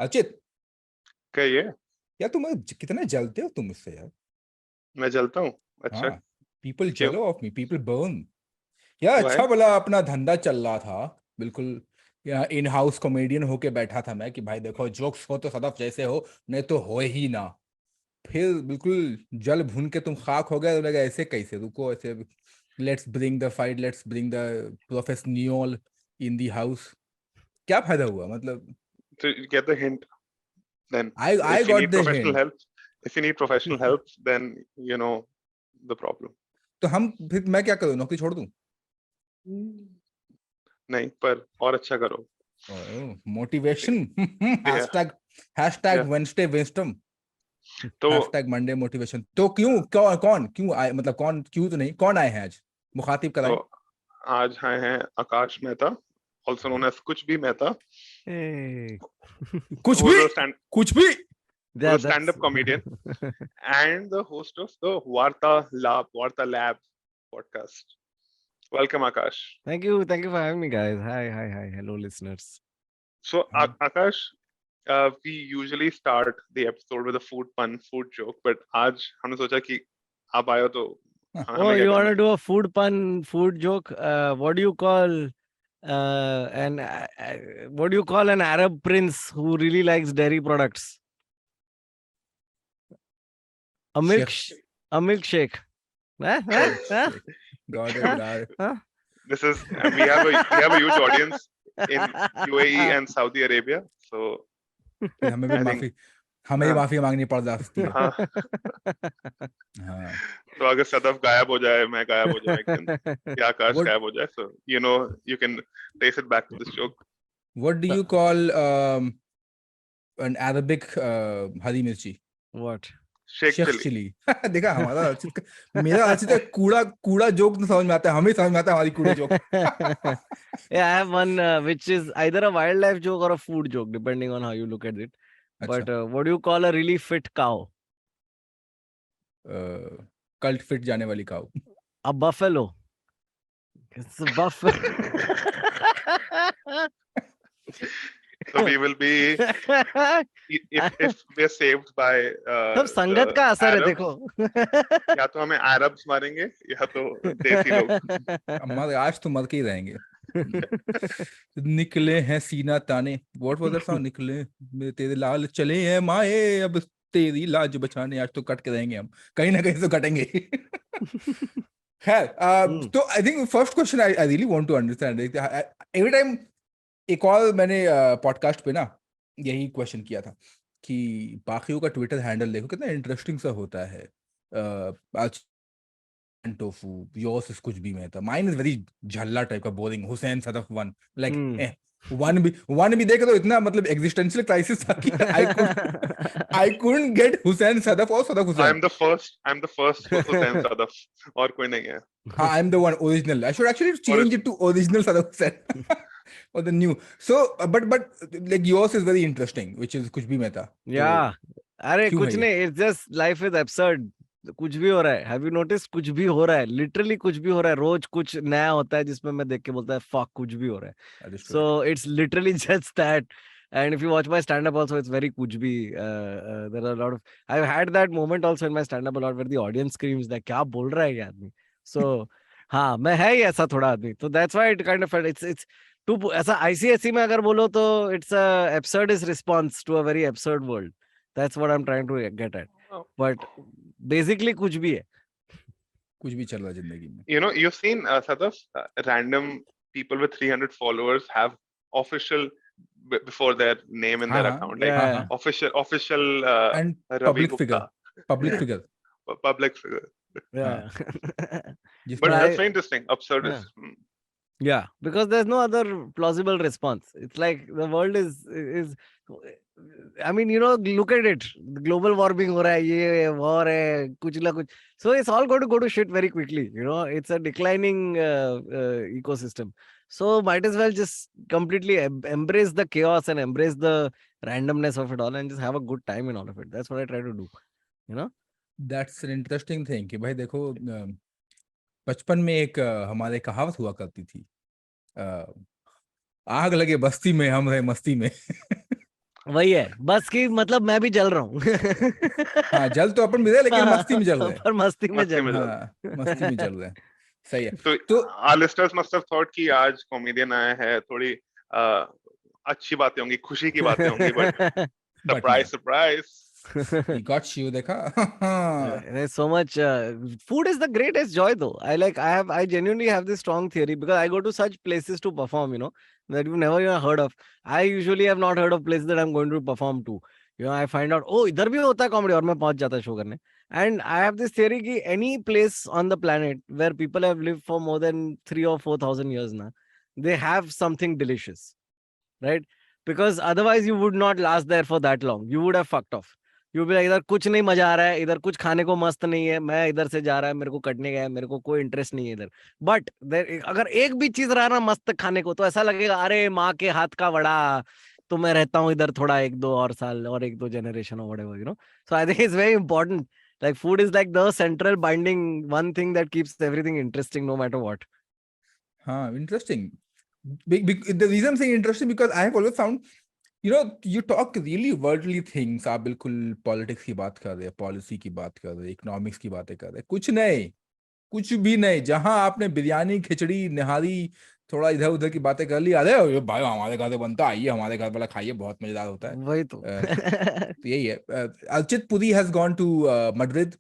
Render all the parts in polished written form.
अर्चित, कहिए। यार तुम कितना जलते हो तुम मुझसे यार। मैं जलता हूँ? अच्छा, हाँ, पीपल क्यों? जेलो ऑफ मी, पीपल बर्न। यार Why? अच्छा भला अपना धंधा चल रहा था, बिल्कुल यहाँ इन हाउस कॉमेडियन होके बैठा था मैं कि भाई देखो जोक्स हो तो सदफ जैसे हो, नहीं तो हो ही ना। फिर बिल्कुल जल भून के तुम खाक हो गए, तो लगा ऐसे कैसे, रुको ऐसे, let's bring the fight, let's bring the professional in the house. क्या फायदा हुआ मतलब? So you get the hint then. I If you got need the professional hint. help, if you need professional help, then you know the problem. तो हम फिर मैं क्या करूँ, नौकरी छोड़ दूँ? नहीं, पर और अच्छा करो। Motivation. Yeah, hashtag hashtag yeah. Wednesday wisdom, तो हैशटैग मंडे मोटिवेशन। तो क्यों, क्यों, कौन क्यों आए, मतलब कौन क्यों, तो नहीं कौन आए हैं आज, मुखातिब तो कराएं। आज आए हैं आकाश मेहता, also known as कुछ भी मेहता, Hey. कुछ who भी, is a stand कुछ भी। who's a stand-up comedian and the host of the Varta Lab podcast. Welcome, Akash. Thank you for having me, guys. Hi, hello, listeners. So, Akash, we usually start the episode with a food pun, food joke, but आज हमने सोचा कि आप आए हो तो Oh, हमें क्या you want करना to do a food pun, food joke? What do you call what do you call an Arab prince who really likes dairy products? A milkshake. Huh? Got it. Huh? This is we have a huge audience in UAE and Saudi Arabia, so फिर हमें भी I माफी, think हमें ही हाँ माफी मांगनी पड़ सकती है। हाँ। हाँ। तो अगर सदफ गायब हो जाए, मैं गायब हो जाए एक दिन, या आकाश What गायब हो जाए, so you can trace it back to this joke. what do you call an Arabic हरी मिर्ची? What? Sheikh Sheikh chili. Chili. देखा हमारा अर्चित का, मेरा अर्चित का कूड़ा जोक तो समझ में आता है, हमें समझ में आता है हमारी कूड़े joke. Yeah, I have one which is either a wildlife joke or a food joke, depending on how you look at it. But what do you call a really fit cow? Cult fit जाने वाली काऊ। A buffalo. It's a buffalo. So we will be, if we are saved by सब संगत का असर है, Arabs, देखो। या तो हमें Arabs मारेंगे या तो देसी लोग। हमारे आज तो मर के ही रहेंगे। निकले हैं सीना ताने, व्हाट वाज दैट सॉन्ग, निकले मेरे तेरे लाल चले हैं माए, अब तेरी लाज बचाने, आज तो कट के रहेंगे हम, कहीं ना कहीं तो कटेंगे। खैर, तो I think first question I really want to understand, every time एक और मैंने पॉडकास्ट पे ना यही क्वेश्चन किया था कि बाकियों का ट्विटर हैंडल देखो कितना इंटरेस्टिंग सा होता है। आज टोफू, योर्स इज कुछ भी में था, माइन इज वेरी झल्ला टाइप का, boring, Hussain Sadaf one, like one भी देखे तो इतना मतलब एग्जिस्टेंशियल क्राइसिस था कि I couldn't get Hussain Sadaf और Sadaf Hussain. I'm the first Hussain Sadaf, और कोई नहीं है। हाँ, I'm the one original. I should actually change it to original Sadaf Hussain or the new. So, but like yours is very interesting, which is कुछ भी में था। Yeah. अरे क्यों है कुछ ये? नहीं, it's just life is absurd. कुछ भी हो रहा है. Have you noticed? कुछ भी हो रहा है. Literally कुछ भी हो रहा है. रोज कुछ नया होता है जिसमें मैं देख के बोलता है fuck, कुछ भी हो रहा है. That is true. So it's literally just that. And if you watch my stand-up also, it's very Kuch Bhi. There are a lot of... I've had that moment also in my stand-up a lot where the audience screams that क्या बोल रहा है ये आदमी. So हाँ, मैं है ही ऐसा थोड़ा आदमी. So that's why it kind of felt it's too ऐसा ICSE में अगर बोलो तो it's a absurdist response to a very absurd world. That's what I'm trying to get at. But basically कुछ भी है. कुछ भी चल रहा है जिंदगी में। You've seen Sadaf, random people with 300 followers have official before their name in their account, like Yeah. official And Ravi public figure, Gupta. public figure. Public figure. Yeah. But जिसमें that's very interesting. Absurdist. Yeah, because there's no other plausible response. It's like the world is I mean, look at it. Global warming हो रहा है, ये war है, कुछ ना कुछ. So it's all going to go to shit very quickly. It's a declining ecosystem. So might as well just completely embrace the chaos and embrace the randomness of it all and just have a good time in all of it. That's what I try to do. That's an interesting thing कि भाई देखो, बचपन में एक हमारे कहावत हुआ करती थी, आग लगे बस्ती में हम रहे मस्ती में। वही है बस कि मतलब मैं भी जल रहा हूँ हाँ, जल तो अपन भी रहे लेकिन मस्ती में जल रहे हैं। पर मस्ती में मस्ती जल में रहा जल। हाँ, मस्ती में चल रहे हैं। सही है। तो तो our listeners must have thought कि आज कॉमेडियन आया है, थोड़ी अच्छी बातें होंगी, खुशी की बातें होंगी, but but no, surprise surprise. he got you, देखा। There's so much food is the greatest joy though. I genuinely have this strong theory because I go to such places to perform, that you've never even heard of. I usually have not heard of places that I'm going to perform to. I find out, oh, इधर भी होता है comedy और मैं पहुंच जाता show करने. And I have this theory कि any place on the planet where people have lived for more than 3 or 4,000 years now, they have something delicious, right? Because otherwise you would not last there for that long. You would have fucked off. You be like, इधर कुछ नहीं मजा आ रहा है, इधर कुछ खाने को मस्त नहीं है, मैं इधर से जा रहा है, मेरे को कटने गया है, मेरे को कोई इंटरेस्ट नहीं है इधर. बट अगर एक भी चीज रहा ना मस्त खाने को, तो ऐसा लगेगा अरे माँ के हाथ का वड़ा, तो मैं रहता हूँ इधर थोड़ा 1-2 और साल और 1-2 जनरेशन और whatever. So I think it's very important. Like food is like the central binding one thing that keeps everything interesting no matter what. हाँ, interesting. The reason I'm saying interesting because I have always found, you talk really worldly things. आप बिल्कुल politics की बात कर रहे हैं, policy की बात कर रहे हैं, इकोनॉमिक्स की बातें कर रहे हैं, कुछ भी नहीं। जहां आपने बिरयानी, खिचड़ी, निहारी, थोड़ा इधर उधर की बातें कर ली, अरे ये भाई हमारे घर से बनता, आइए हमारे घर वाला खाइए, बहुत मजेदार होता है। वही तो तो यही है। Archit Puri has gone to Madrid.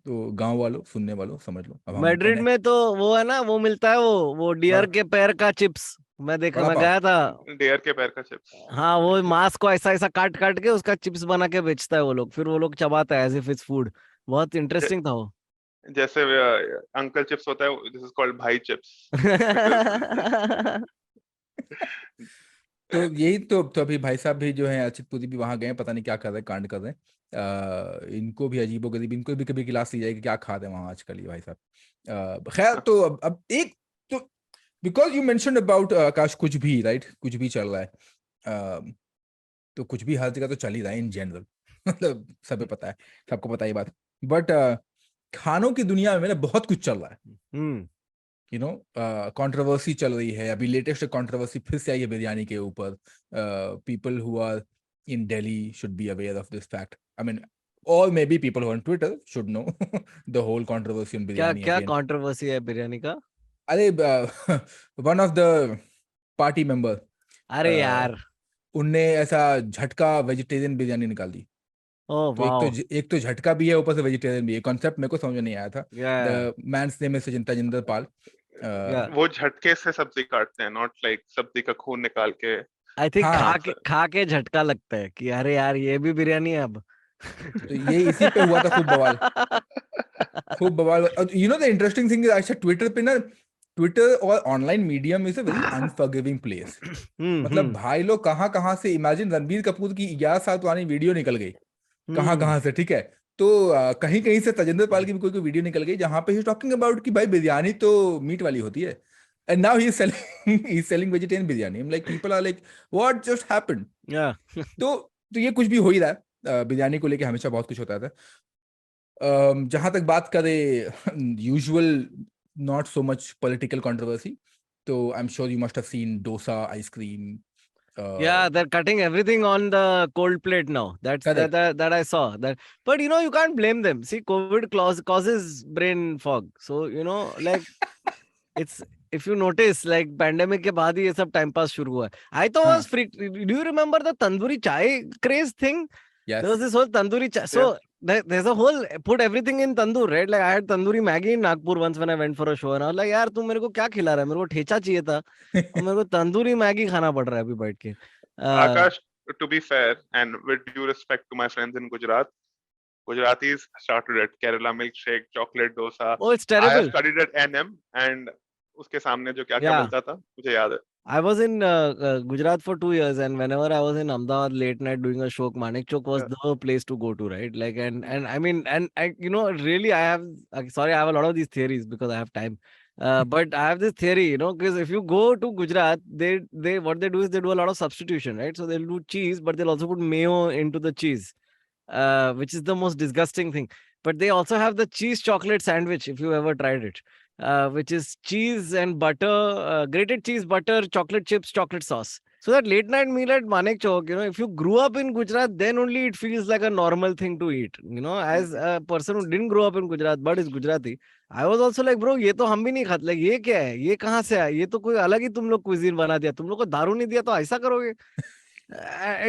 तो गांव वालों, सुनने वालों समझ लो, अब हम मैड्रिड में तो वो है ना, वो मिलता है वो डियर के पैर का चिप्स। मैं बड़ा पाव। गया था। डेयर के पैर का चिप्स। हाँ, वो मांस को ऐसा ऐसा काट काट के उसका चिप्स बना के बेचता है वो लोग, फिर वो लोग चबाता है एज इफ इट्स फूड। बहुत इंटरेस्टिंग था वो। जैसे अंकल चिप्स होता है, दिस इज कॉल्ड भाई चिप्स। तो यही तो अभी भाई साहब भी जो है अर्चित पुरी भी वहां गए, पता नहीं क्या कर रहे हैं, कांड कर रहे हैं। इनको भी अजीबोगरीब, इनको भी कभी क्लास ली जाएगी क्या खा रहे हैं वहां आजकल ये भाई साहब। खैर, तो अब एक तो बिकॉज यू मेंशन्ड अबाउट आकाश कुछ भी, राइट, कुछ भी चल रहा है। तो कुछ भी हर जगह तो चल ही रहा है इन जनरल। मतलब सबको पता है ये बात। बट खानों की दुनिया में ना बहुत कुछ चल रहा है। कंट्रोवर्सी चल रही है। अभी लेटेस्ट कंट्रोवर्सी फिर से आई है बिरयानी के ऊपर। People who are in Delhi should be aware of this fact. I mean, or maybe people who are on Twitter should know the whole controversy on biryani. क्या कंट्रोवर्सी है बिरयानी का? अरे one of the party member, अरे यार, उनने ऐसा झटका vegetarian biryani निकाल दी। ओह तो वाओ। एक तो झटका भी है, ऊपर से वेजिटेरियन भी है। कॉन्सेप्ट मेरे को समझ में नहीं आया था। The man's name is Jinder Pal. वो झटके से सब्जी काटते हैं, नॉट लाइक सब्जी का खून निकाल के। आई थिंक हाँ, खा के झटका लगता है कि अरे यार ये भी बिरयानी है अब। तो ये इसी पे हुआ था खूब बवाल। द इंटरेस्टिंग थिंग इज अच्छा, ट्विटर और online medium is a very unforgiving place. मतलब भाई लोग कहाँ से, इमेजिन रणबीर कपूर की 11 साल पुरानी वीडियो निकल गई कहाँ से, ठीक है। तो कहीं से तजिंदर पाल की भी कोई वीडियो निकल गई जहां पे ही टॉकिंग अबाउट कि भाई बिरयानी तो मीट वाली होती है, and now he is selling vegetarian biryani. I am like, people are like what just happened. तो ये कुछ भी हो ही रहा है। बिरयानी को लेके हमेशा बहुत कुछ होता था। जहां तक बात करें usual not so much political controversy, तो I am sure you must have seen dosa, ice cream. Yeah, they're cutting everything on the cold plate now. That I saw that. But you can't blame them. See, COVID causes brain fog. So like it's, if you notice, like pandemic के बाद ही ये सब time pass शुरू हुआ है. I thought was freaked. Do you remember the tandoori chai craze thing? Yes. There was this whole tandoori chai. So there's a whole put everything in tandoor, right? Like I had tandoori Maggi in Nagpur once when I went for a show, and I was like, यार तू मेरे को क्या खिला रहा है? मेरे को ठेचा चाहिए था, और मेरे को तंदूरी मैगी खाना पड़ रहा है अभी बैठ के। Aakash, to be fair and with due respect to my friends in Gujarat, Gujaratis started at Kerala milkshake, chocolate dosa. Oh, it's terrible. I have studied at NM and उसके सामने जो क्या मिलता था मुझे याद है। I was in Gujarat for 2 years, and whenever I was in Ahmedabad late night doing a show, Manik Chowk was the place to go to, right? Like, and I mean, and I, really, I have, sorry, I have a lot of these theories because I have time. But I have this theory, because if you go to Gujarat, they what they do is they do a lot of substitution, right? So they'll do cheese, but they'll also put mayo into the cheese, which is the most disgusting thing. But they also have the cheese chocolate sandwich, if you ever tried it. Which is cheese and butter, grated cheese, butter, chocolate chips, chocolate sauce. So that late night meal at Manek Chowk, if you grew up in Gujarat, then only it feels like a normal thing to eat. As a person who didn't grow up in Gujarat but is Gujarati, I was also like, bro, ये तो हम भी नहीं खाते. Like, ये क्या है? ये कहाँ से आया? ये तो कोई अलग ही तुम लोग cuisine बना दिया. तुम लोग को दारू नहीं दिया तो ऐसा करोगे?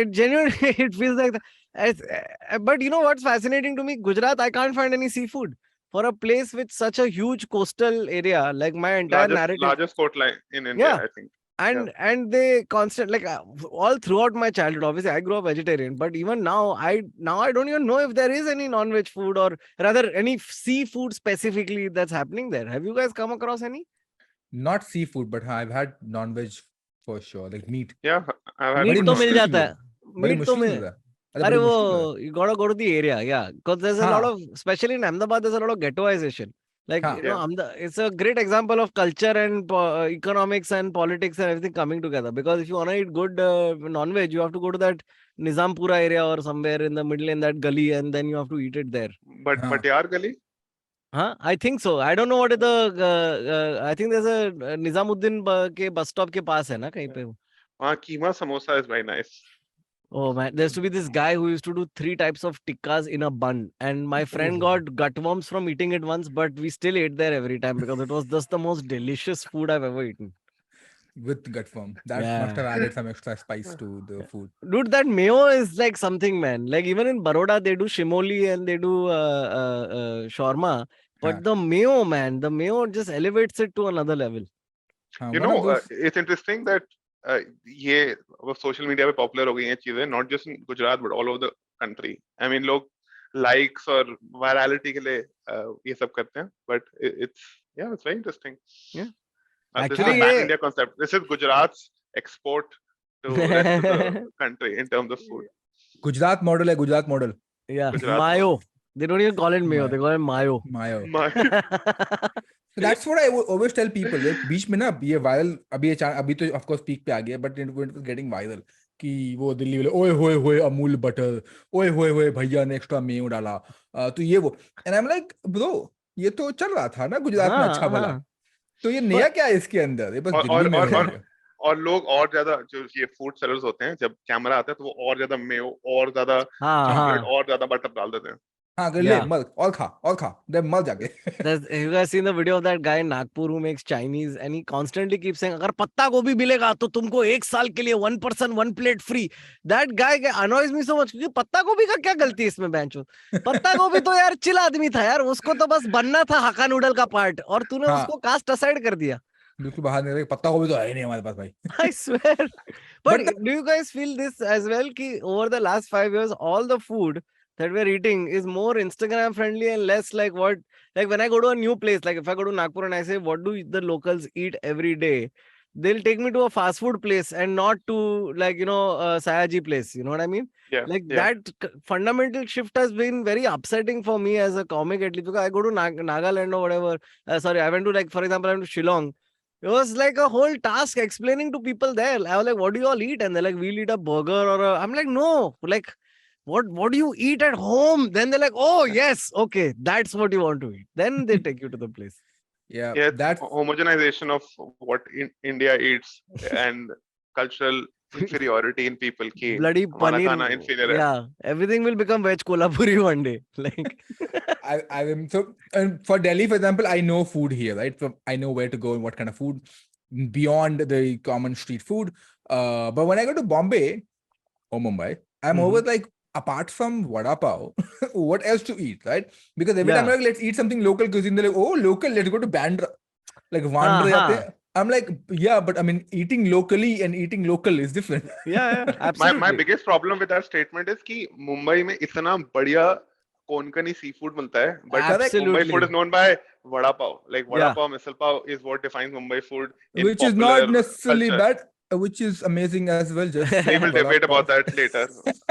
It genuinely, it feels like that. But you know what's fascinating to me? Gujarat, I can't find any seafood. For a place with such a huge coastal area, like my entire narrative. Largest coastline in India, I think. And they constant, like all throughout my childhood, obviously I grew up vegetarian, but even now I don't even know if there is any non-veg food, or rather any seafood specifically that's happening there. Have you guys come across any? Not seafood, but I've had non-veg for sure, like meat. Yeah, I've had Meat तो मिल जाता है. बड़ी Meat तो मुश्किल मिल. होता है. अरे वो, you gotta go to the area, yeah, because there's a lot of, especially in Ahmedabad, there's a lot of ghettoization. Like, it's a great example of culture and economics and politics and everything coming together. Because if you want to eat good non-veg, you have to go to that Nizampura area or somewhere in the middle in that gully, and then you have to eat it there. But Yaar Gali? Huh? I think so. I don't know what is the. I think there's a Nizamuddin ke bus stop ke paas hai na kahin pe. Keema samosa is very nice. Oh man, there used to be this guy who used to do 3 types of tikkas in a bun, and my friend got gutworms from eating it once, but we still ate there every time because it was just the most delicious food I've ever eaten. With gutworm, that must have added some extra spice to the food. Dude, that mayo is like something, man. Like even in Baroda, they do shimoli and they do shawarma, but the mayo, man, the mayo just elevates it to another level. It's interesting that ये social media पे popular हो गई हैं चीजें, not just in Gujarat but all over the country. I mean लोग likes और virality के लिए ये सब करते हैं, but it's very interesting. Actually, this is a India concept. This is Gujarat's export to rest of the country in terms of food. Gujarat model है, Gujarat model. Yeah, Gujarat mayo. Model. They don't even call it mayo. They call it mayo. Mayo. So that's what I always tell people. Like, बीच में ना ये viral अभी तो of course peak पे आ गया, but it was getting viral कि वो दिल्ली वाले ओए होए होए अमूल बटर, ओए होए होए भैया ने एक्स्ट्रा मेयो डाला, तो ये वो. And I'm like, bro, ये तो चल रहा था ना गुजरात में अच्छा भला, तो ये नया क्या है इसके अंदर? ये बस दिल्ली में और लोग और ज्यादा जो ये फूड सेलर्स होते हैं, जब कैमरा आता है तो वो और ज्यादा मेयो और ज्यादा चॉकलेट और ज्यादा बटर डाल देते हैं. all kha, then mal jage. You guys seen the video of that guy in Nagpur who makes Chinese, and he constantly keeps saying, अगर पत्ता गोभी मिलेगा तो तुमको 1 साल के लिए 1 person 1 plate free. That guy annoys me so much क्योंकि पत्ता गोभी का क्या गलती है इसमें बेंचो? पत्ता गोभी तो यार चिल आदमी था यार, उसको तो बस बनना था हक्का नूडल का पार्ट, और तूने उसको कास्ट असाइड कर दिया. बिल्कुल बाहर निकल, पत्ता गोभी तो है ही नहीं हमारे पास भाई. I swear. But do you guys feel this as well कि over the last 5 years all the food that we're eating is more Instagram friendly and less like what, like when I go to a new place, like if I go to Nagpur and I say, what do the locals eat every day? They'll take me to a fast food place and not to like, Sayaji place. You know what I mean? Yeah. That fundamental shift has been very upsetting for me as a comic, at least because I go to Nagaland or whatever. I went to, like, for example, I went to Shillong. It was like a whole task explaining to people there. I was like, what do you all eat? And they're like, we'll eat a burger or I'm like, no, like, what do you eat at home? Then they're like, oh yes, okay, that's what you want to eat. Then they take you to the place. Yeah, that's homogenization of what India eats and cultural inferiority in people. Ki bloody paneer. Inferior. Yeah, everything will become veg kolhapuri one day. Like, so and for Delhi, for example, I know food here, right? So I know where to go and what kind of food beyond the common street food. But when I go to Bombay or Mumbai, I'm always like, apart from vada pav, what else to eat, right? Because every time I'm like, let's eat something local cuisine, they're like, oh, local, let's go to Bandra. Like, Vandra. I'm like, yeah, but I mean, eating locally and eating local is different. Yeah, absolutely. My biggest problem with that statement is कि Mumbai में इतना बढ़िया Konkani seafood मिलता है, but Mumbai food is known by vada pav. Like vada pav, misal pav is what defines Mumbai food. Which is not necessarily bad. Which is amazing as well. Just we will debate about that later.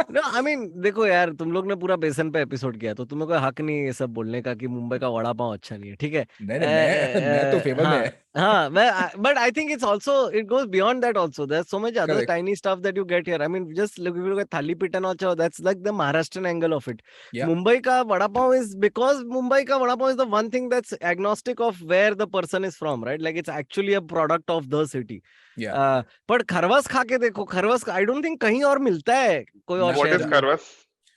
No, I mean, देखो यार, तुम लोग ने पूरा बेसन पे episode किया, तो तुम्हें कोई हक नहीं है ये सब बोलने का कि मुंबई का वड़ा पाव अच्छा नहीं है, ठीक है? मैं तो फेवर में but I think it's also, it goes beyond that also. There's so much other tiny stuff that you get here. I mean, just look, if you look at thali pita and all, that's like the Maharashtrian angle of it. Yeah. Mumbai ka vada pav is, because Mumbai ka vada pav is the one thing that's agnostic of where the person is from, right? Like, it's actually a product of the city. Yeah. पर खरवस खा के देखो, kharvas I don't think कहीं और मिलता है कोई और What शहर is में। Karwas?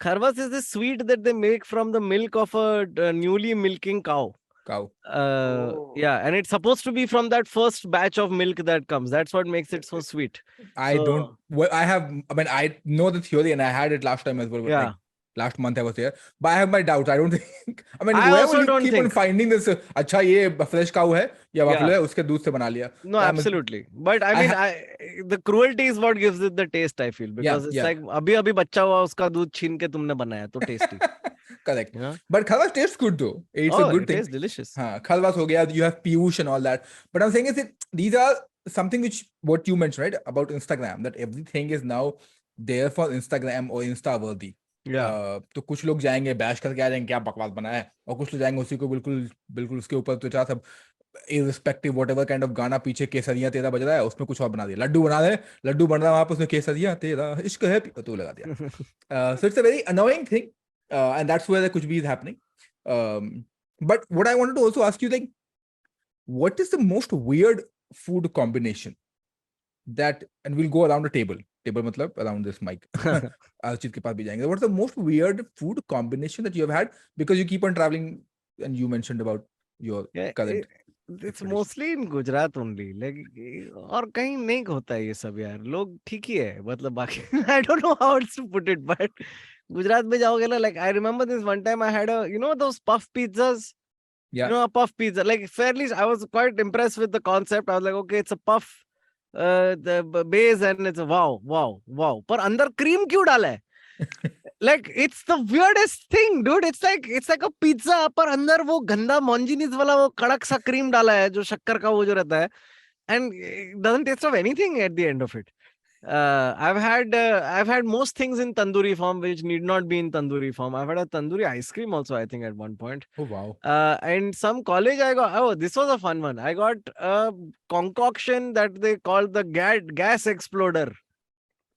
Kharwas is this sweet that they make from the milk of a newly milking cow. Cow. Oh. Yeah, and it's supposed to be from that first batch of milk that comes. That's what makes it so sweet. I don't. Well, I know the theory, and I had it last time as well. Yeah. Like, last month I was there, but I have my doubts. I don't think. I mean, I where also will you don't keep on think. finding this? अच्छा ये fresh cow है या buffalo है उसके दूध से बना लिया. No, So I'm- absolutely. But I mean, the cruelty is what gives it the taste, I feel, because it's like अभी बच्चा हुआ उसका दूध छीन के तुमने बनाया तो tasty. Correct. Yeah. But khalwas tastes good though. It's a good it thing. tastes delicious. हाँ, khalwas हो गया. You have piyush and all that. But I'm saying is that these are something which what you mentioned, right, about Instagram, that everything is now there for Instagram or Insta worthy. Yeah. तो कुछ लोग जाएंगे bash करके आ जाएंगे क्या बकवास बनाया है, और कुछ लोग जाएंगे उसी को बिल्कुल उसके ऊपर तो सब irrespective whatever kind of गाना पीछे केसरिया तेरा बज रहा है उसमें कुछ और बना दिया, लड्डू बना दे, लड्डू बन रहा है वहां पर उसमें केसरिया तेरा इश्क है तो लगा दिया. So it's a very annoying thing, and that's where the Kuch Bhi is happening. But what I wanted to also ask you, like, what is the most weird food combination that, and we'll go around the table matlab around this mic. Archit ke paas bhi jayenge. What's the most weird food combination that you have had, because you keep on traveling and you mentioned about your current it's mostly in Gujarat only, like और कहीं नहीं होता है ये सब यार, लोग ठीक ही है मतलब बाकी I don't know how else to put it, but Gujarat में जाओगे ना, like I remember this one time I had a, you know those puff pizzas. Yeah. You know, a puff pizza, like fairly, I was quite impressed with the concept. I was like, okay, it's a puff, the base, and it's a wow. पर अंदर cream क्यों डाला है? Like it's the weirdest thing, dude. It's like a pizza, पर अंदर वो गंदा mongenis वाला वो कड़क सा cream डाला है जो शक्कर का वो जो रहता है, and it doesn't taste of anything at the end of it. I've had most things in tandoori form which need not be in tandoori form. I've had a tandoori ice cream also, I think, at one point. Oh wow. And some college I got, this was a fun one. I got a concoction that they called the gas exploder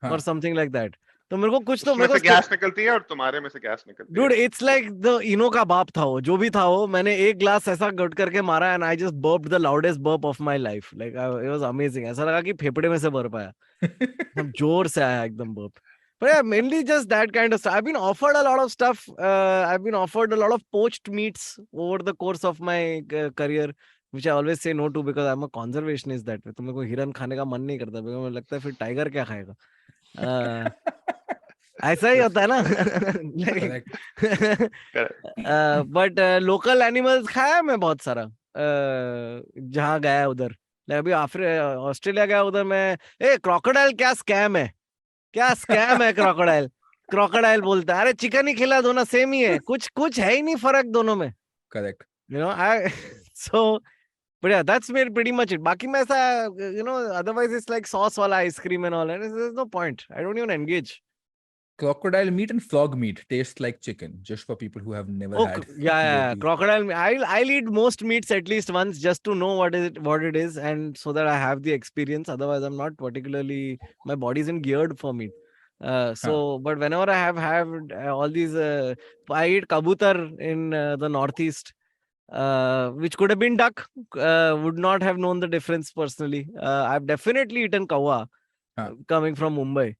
or something like that. तो मेरे को कुछ तो मेरे को gas निकलती है और तुम्हारे में से गैस निकलती है. Dude, it's like the इनो का बाप था वो, जो भी था वो, मैंने एक ग्लास ऐसा गट करके मारा and I just burped the loudest burp of my life. Like it was amazing. ऐसा लगा कि फेफड़े में से burp आया. एकदम जोर से आया एकदम burp. But yeah, mainly just that kind of stuff. I've been offered a lot of stuff. I've been offered a lot of poached meats over the course of my career, which I always say no to because I'm a conservationist that way. तो मेरे को हिरन खाने का मन नहीं करता, because मुझे लगता है फिर टाइगर क्या खाएगा. ऐसा ही होता है ना. बट लोकल एनिमल्स खाया मैं बहुत सारा, जहाँ गया उधर. अभी ऑस्ट्रेलिया गया उधर मैं, क्रोकोडाइल क्या स्कैम है क्रोकोडाइल बोलता है, अरे चिकन ही खिला दो ना, सेम ही है, कुछ है ही नहीं फर्क दोनों में. Correct. You know so but yeah, that's made pretty much it. बाकी मैं ऐसा, you know, otherwise it's like sauce वाला ice cream and all, and there's no point. I don't even engage. Crocodile meat and frog meat tastes like chicken, just for people who have never had. Yeah. Crocodile meat. I'll eat most meats at least once just to know what it is, and so that I have the experience. Otherwise, I'm not particularly, my body isn't geared for meat. But whenever I have all these, I eat kabutar in the northeast, which could have been duck. Would not have known the difference personally. I've definitely eaten kawa coming from Mumbai.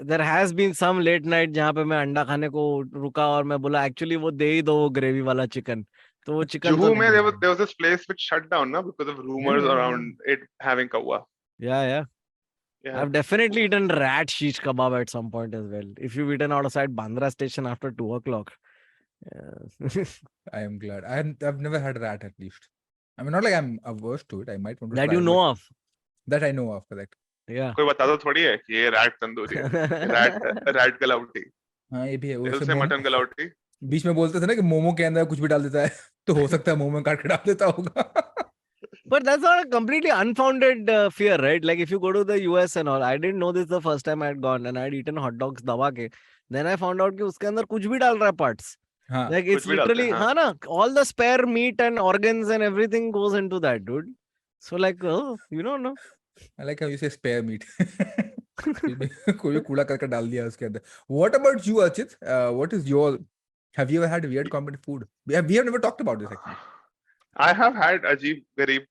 There has been some late night जहाँ पे मैं अंडा खाने को रुका और मैं बोला actually वो दे ही दो वो ग्रेवी वाला चिकन. तो वो चिकन जुहू में there was this place which shut down na because of rumors around it having kawa. Yeah. I've definitely eaten rat shish kebab at some point as well. If you've eaten outside Bandra station after 2:00. I am glad. I've never had rat, at least. I mean, not like I'm averse to it. I might want to that try you know of. That I know of, correct. Yeah. कोई बता दो थोड़ी है कि ये rat tandoori है, rat galouti. हाँ ये भी है. उससे मटन गलावटी. बीच में बोलते थे ना कि मोमो के अंदर कुछ भी डाल देता है, तो हो सकता है मोमो काट के डाल देता होगा. But that's not a completely unfounded fear, right? Like if you go to the US and all, I didn't know this the first time I had gone and I had eaten hot dogs दबा के. Then I found out कि उसके अंदर कुछ भी डाल रहा है parts. Like it's literally, all the spare meat and organs and everything goes into that, dude. So like, you don't know. I like how you say spare meat. कोई भी कूड़ा करके डाल दिया उसके अंदर. What about you, Archit? What is your? Have you ever had weird combined food? We have never talked about this actually. I have had अजीब गरीब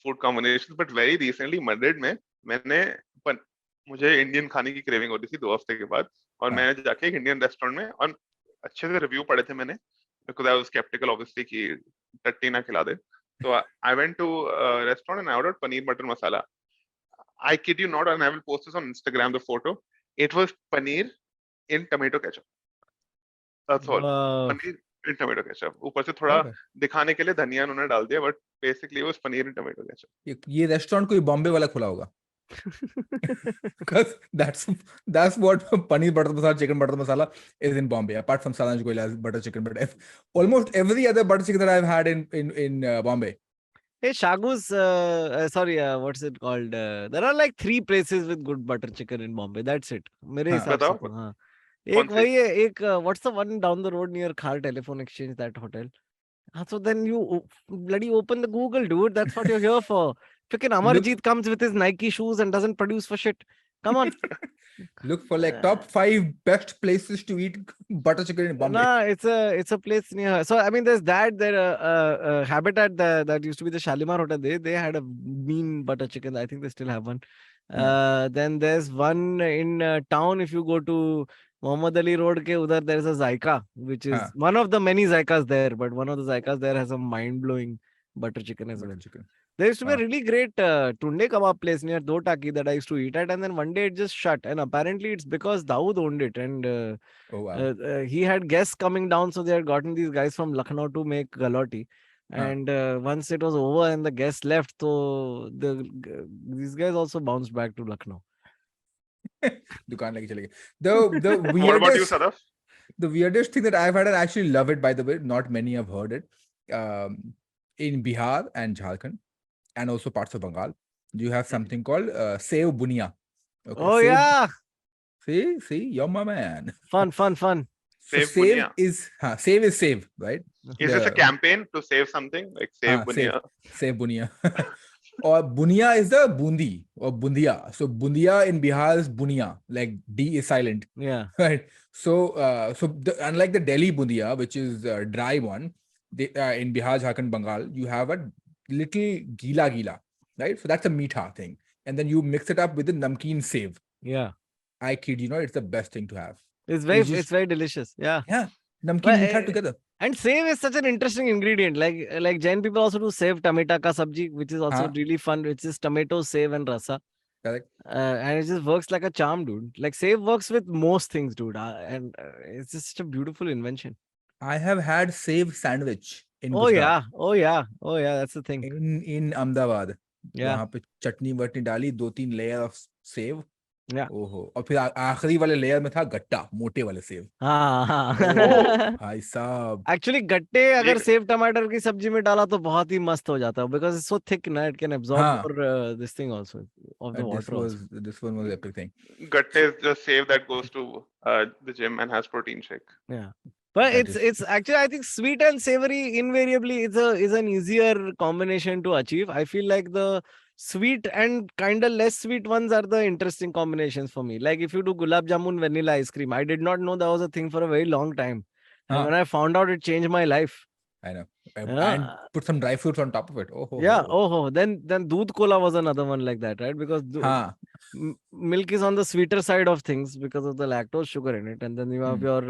food combinations, but very recently Madrid में मुझे इंडियन खाने की craving हो रही थी 2 हफ्ते के बाद, और हाँ. मैंने जाके एक इंडियन रेस्टोरेंट में, और अच्छे से रिव्यू पढ़े थे मैंने, because I was sceptical obviously कि टट्टी ना खिला दे. तो I went to restaurant and I ordered paneer butter masala. I kid you not, and I will post this on Instagram, the photo. It was paneer in tomato ketchup. That's all. Wow. Paneer in tomato ketchup. ऊपर से थोड़ा Okay. दिखाने के लिए धनिया उन्होंने डाल दिया, but basically it was paneer in tomato ketchup. ये रेस्टोरेंट कोई बॉम्बे वाला खुला होगा. Because that's what paneer butter masala, chicken butter masala is in Bombay. Apart from Salanj Goila's butter chicken, but almost every other butter chicken that I've had in Bombay. Hey, Shagu's, what's it called? There are like 3 places with good butter chicken in Bombay. That's it. मेरे हाँ. हिसाब से बताओ. तो, हाँ. कौन एक सी? वही है, एक what's the one down the road near Khar Telephone Exchange, that hotel. So then you bloody open the Google, dude. That's what you're here for. Freaking Amarjeet comes with his Nike shoes and doesn't produce for shit. Come on. Look for like top 5 best places to eat butter chicken in Bombay. Nah, it's a place near. So I mean, there's that. There Habitat that used to be the Shalimar Hotel. They had a mean butter chicken. I think they still have one. Then there's one in town. If you go to Muhammad Ali Road ke udhar, there's a Zaika, which is one of the many Zaikas there. But one of the Zaikas there has a mind-blowing butter chicken as well. Chicken. There used to be a really great tunde kebab place near Do Taki that I used to eat at, and then one day it just shut. And apparently it's because Dawood owned it, and Oh wow. he had guests coming down, so they had gotten these guys from Lucknow to make galati. And once it was over and the guests left, so these guys also bounced back to Lucknow. दुकान लेके चले गए. The What about you, weirdest Sadaf? the weirdest thing that I've had, and I actually love it, by the way, not many have heard it, in Bihar and Jharkhand and also parts of Bengal, you have something called sev bunia. Okay, Oh yeah, see, you're my man. fun. So Sev save bunia. is save is save, right? Is this a campaign to save something, like save bunia? Save bunia. Or bunia is the bundi or bundia. So bundia in Bihar is bunia, like D is silent. Yeah. Right. So unlike the Delhi bundia, which is a dry one, in Bihar, Jharkhand, Bengal, you have a little gila, right? So that's a meetha thing, and then you mix it up with the namkeen save. Yeah. I kid you not, it's the best thing to have. It's very delicious. Yeah. Yeah. Namkeen meetha together. And save is such an interesting ingredient. Like Jain people also do save tomato ka sabji, which is also really fun. Which is tomato, save, and rasa. Correct. And it just works like a charm, dude. Like save works with most things, dude. And it's just such a beautiful invention. I have had save sandwich in Gujarat. Oh yeah. That's the thing. In Ahmedabad. Yeah. वहाँ पे चटनी वटनी डाली, 2-3 layer of save. Yeah. ओहो, और फिर आखिरी वाले layer में था गट्टा, मोटे वाले सेव. हाँ. भाई साहब. Actually, गट्टे अगर सेव टमाटर की सब्जी में डाला तो बहुत ही मस्त हो जाता है, because it's so thick ना, it can absorb more this thing also of the water. This one was epic thing. Gatte is the save that goes to the gym and has protein shake. Yeah. But it's actually, I think sweet and savory invariably is an easier combination to achieve. I feel like the sweet and kind of less sweet ones are the interesting combinations for me. Like if you do gulab jamun vanilla ice cream, I did not know that was a thing for a very long time. And when I found out, it changed my life. I know. And put some dry fruits on top of it. Then doodh cola was another one like that, right? Because milk is on the sweeter side of things because of the lactose sugar in it, and then you have your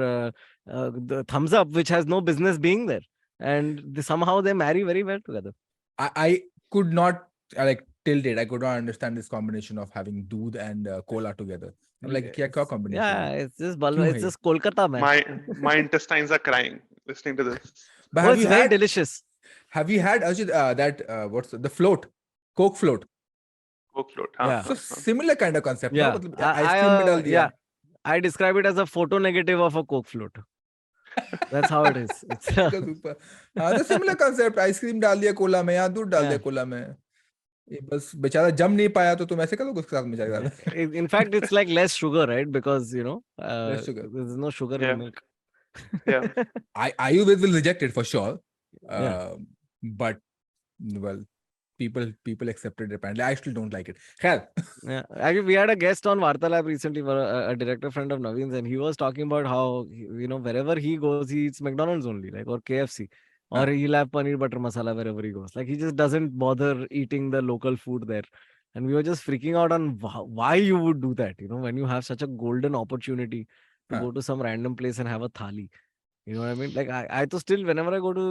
the thumbs up, which has no business being there, and somehow they marry very well together. I could not till date, I could not understand this combination of having doodh and cola together. I'm like, kya combination? Yeah, it's just Kolkata, man. My intestines are crying listening to this. But it's very delicious. Have you had that what's the float? Coke float. Coke float. Yeah. So similar kind of concept. Yeah. No? I describe it as a photo negative of a Coke float. That's how it is. It's the similar concept. Ice cream डाल दिया Cola में या दूध डाल दिया Cola में. बस बेचारा जम नहीं पाया तो तुम ऐसे करोगे उसके साथ में जाएगा. In fact, it's like less sugar, right? Because less sugar. There's no sugar in milk. Yeah. Ayurveda will reject it for sure. But well, people accept it apparently. I still don't like it. Yeah. Actually, we had a guest on Varta Lab recently, for a director friend of Naveen's, and he was talking about how wherever he goes, he eats McDonald's only, like, or KFC. Or he'll have paneer butter masala wherever he goes. Like, he just doesn't bother eating the local food there. and we were just freaking out on why you would do that, you know, when you have such a golden opportunity to Huh. go to some random place and have a thali. You know what I mean? Like I to still, whenever I go to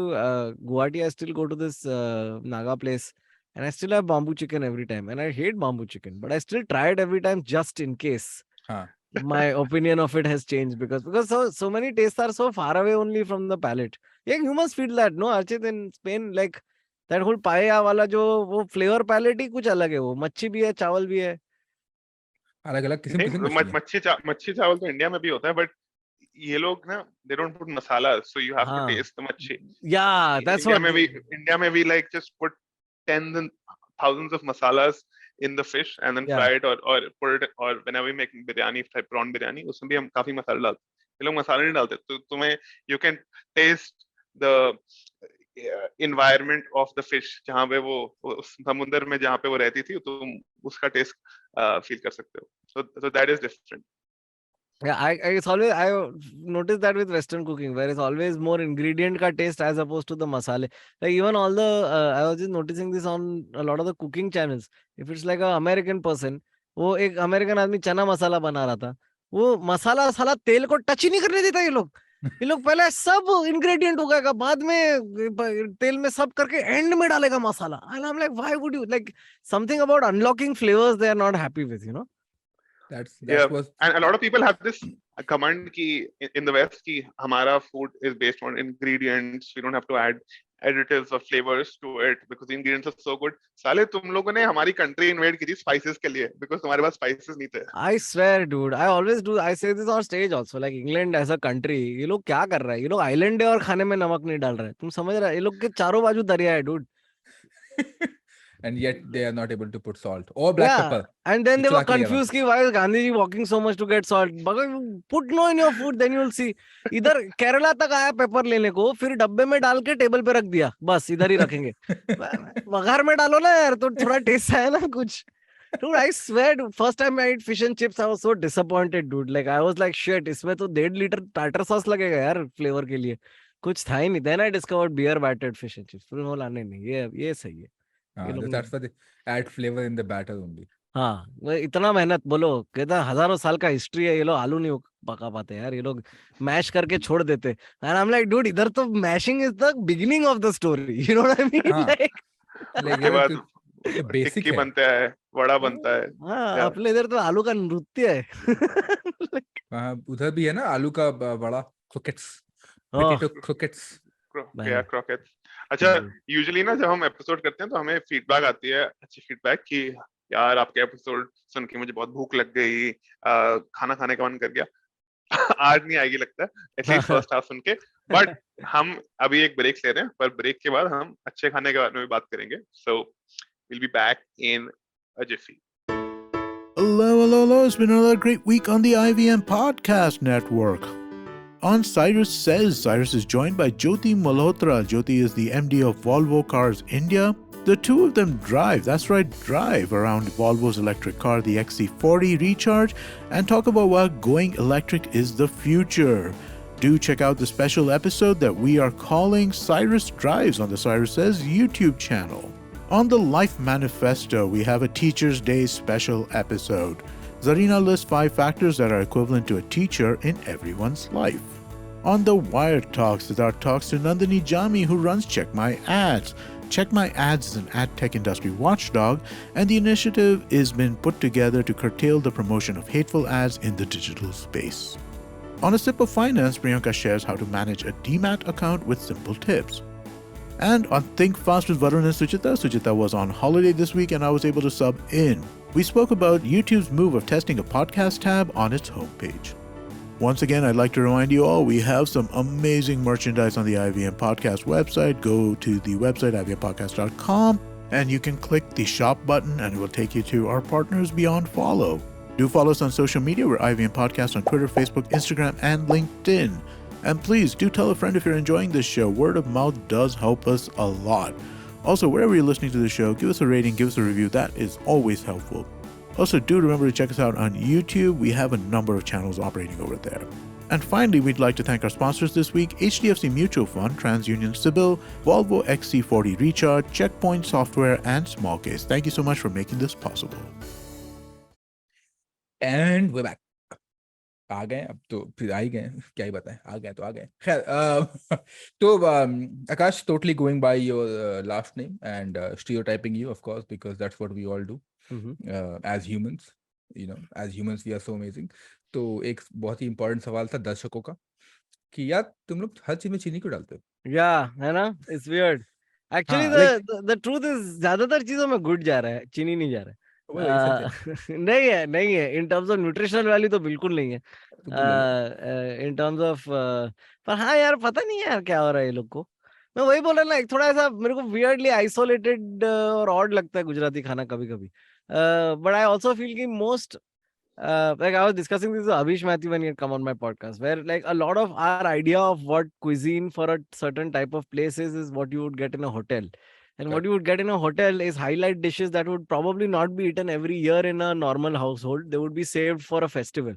Guwahati, I still go to this Naga place, and I still have bamboo chicken every time. And I hate bamboo chicken, but I still try it every time just in case Huh. my opinion of it has changed, because so many tastes are so far away only from the palate. Yeah, you must feel that, no, Archit, in Spain, like that whole paella wala jo wo flavor palette ही कुछ अलग है, वो मच्छी भी है, चावल भी है. अलग-अलग किस्म नहीं, किस्म मछली है. मच्छी चावल तो इंडिया में भी होता है, बट ये लोग ना, they don't put masala, so you have to हाँ. taste the मच्छी. Yeah, that's what. India में भी like just put tens and thousands of masalas in the fish and then Yeah. fry it, or put it, or whenever we make biryani, type prawn biryani, उसमें भी हम काफी मसाला डालते हैं. ये लोग मसाला नहीं डालते, तो तुम्हें you can taste the environment of the fish, जहाँ पे वो समुद्र में जहाँ पे वो रहती थी, तुम उसका टेस्ट फील कर सकते हो. So that is different. Yeah, it's always, I noticed that with Western cooking, where it's always more ingredient ka taste as opposed to the masale. Like even all the, I was just noticing this on a lot of the cooking channels. If it's like a American person, वो एक American आदमी चना मसाला बना रहा था, वो मसाला साला तेल को टच ही नहीं करने देता ये लोग. ये लोग पहले सब इंग्रेडिएंट उगाएगा, बाद में तेल में सब करके एंड में डालेगा मसाला. And I'm like, why would you, like, something about unlocking flavors they are not happy with, you know? That Yeah, was and a lot of people have this command ki in the West ki hamara food is based on ingredients. We don't have to add additives or flavors to it because the ingredients are so good. साले तुम लोगों ने हमारी country invade की थी spices के लिए because तुम्हारे पास spices नहीं थे. I swear, dude. I always do. I say this on stage also. Like England as a country, ये लोग क्या कर रहा है? ये लोग island है और खाने में नमक नहीं डाल रहे. तुम समझ रहे? ये लोग के चारों बाजू दरिया है, dude. and yet they are not able to put salt or black pepper. And then they were Chila ke liye confused ki why is Gandhiji walking so much to get salt? Put no in your food, then you'll see. इधर केरला तक आया paper लेने को, फिर डब्बे में डाल के टेबल पे रख दिया, बस इधर ही रखेंगे. वघार में डालो ना यार, तो थोड़ा टेस्ट आया ना कुछ. Dude, I swear, dude, first time I ate fish and chips, I was so disappointed, dude. Like I was like, shit, इसमें तो 1.5 लीटर टाटर सॉस लगेगा यार फ्लेवर के लिए. कुछ था ही नहीं. Then I discovered beer battered fish and chips. फिर बोला नहीं, ये सही है. That's why they add flavor in the batter only. हाँ, वो इतना मेहनत, बोलो कहता हजारों साल का हिस्ट्री है, ये लोग आलू नहीं पका पाते यार, ये लोग मैश करके छोड़ देते. And I am like, dude, इधर तो mashing is the beginning of the story, you know what I mean? Like basic tikki बनता है, वड़ा बनता है. हाँ, अपने इधर तो आलू का नृत्य है. उधर भी है ना आलू का बड़ा croquettes, potato croquettes. croquettes. अच्छा, यूजुअली ना जब हम एपिसोड करते हैं तो हमें फीडबैक आती है, अच्छी फीडबैक कि यार आपके एपिसोड सुन के मुझे बहुत भूख लग गई, खाना खाने का मन कर गया. आज नहीं आएगी लगता है, एटलीस्ट फर्स्ट हाफ सुन के. बट हम अभी एक ब्रेक ले रहे हैं, पर ब्रेक के बाद हम अच्छे खाने के बारे में बात करेंगे. सो we'll be back in a jiffy. Hello. It's been another great week on the IVM Podcast Network. On Cyrus Says, Cyrus is joined by Jyoti Malhotra. Jyoti is the MD of Volvo Cars India. The two of them drive around Volvo's electric car, the XC40 Recharge, and talk about why going electric is the future. Do check out the special episode that we are calling Cyrus Drives on the Cyrus Says YouTube channel. On the Life Manifesto, we have a Teacher's Day special episode. Zarina lists 5 factors that are equivalent to a teacher in everyone's life. On the Wired Talks is our talks to Nandini Jami, who runs Check My Ads. Check My Ads is an ad tech industry watchdog, and the initiative has been put together to curtail the promotion of hateful ads in the digital space. On A Sip of Finance, Priyanka shares how to manage a DMAT account with simple tips. And on Think Fast with Varun and Suchita was on holiday this week and I was able to sub in. We spoke about YouTube's move of testing a podcast tab on its homepage. Once again, I'd like to remind you all, we have some amazing merchandise on the IVM Podcast website. Go to the website, ivmpodcast.com, and you can click the shop button and it will take you to our partners beyond follow. Do follow us on social media. We're IVM Podcast on Twitter, Facebook, Instagram, and LinkedIn. And please do tell a friend if you're enjoying this show. Word of mouth does help us a lot. Also, wherever you're listening to the show, give us a rating, give us a review. That is always helpful. Also, do remember to check us out on YouTube. We have a number of channels operating over there. And finally, we'd like to thank our sponsors this week: HDFC Mutual Fund, TransUnion Sibyl, Volvo XC40 Recharge, Checkpoint Software, and Smallcase. Thank you so much for making this possible. And we're back. आ गए अब तो फिर आ ही गए, क्या ही बताएं, आ गए तो आ गए। खैर तो आकाश, totally going by your last name and stereotyping you, of course, because that's what we all do as humans. You know, as humans we are so amazing. तो एक बहुत ही important सवाल था दर्शकों का कि यार तुम लोग हर चीज में चीनी क्यों डालते हो? Yeah, है ना? It's weird. Actually, हाँ, the truth is ज्यादातर चीजों में गुड़ जा रहा है, चीनी नहीं जा रहा है। वही सच है। नहीं है in terms of nutritional value तो बिल्कुल नहीं है। तो बोलो लो। इन टर्म्स ऑफ पर हाँ यार, पता नहीं यार क्या हो रहा है ये लोग को। मैं वही बोल रहा ना, एक थोड़ा ऐसा मेरे को वियर्डली आइसोलेटेड और ऑड लगता है गुजराती खाना कभी कभी। बट आई ऑल्सो फील कि most like I was discussing this with Aakash Mehta when he had come on my podcast, where like a lot of our idea of what cuisine for a certain type of place is what you would get in a hotel. And what you would get in a hotel is highlight dishes that would probably not be eaten every year in a normal household. They would be saved for a festival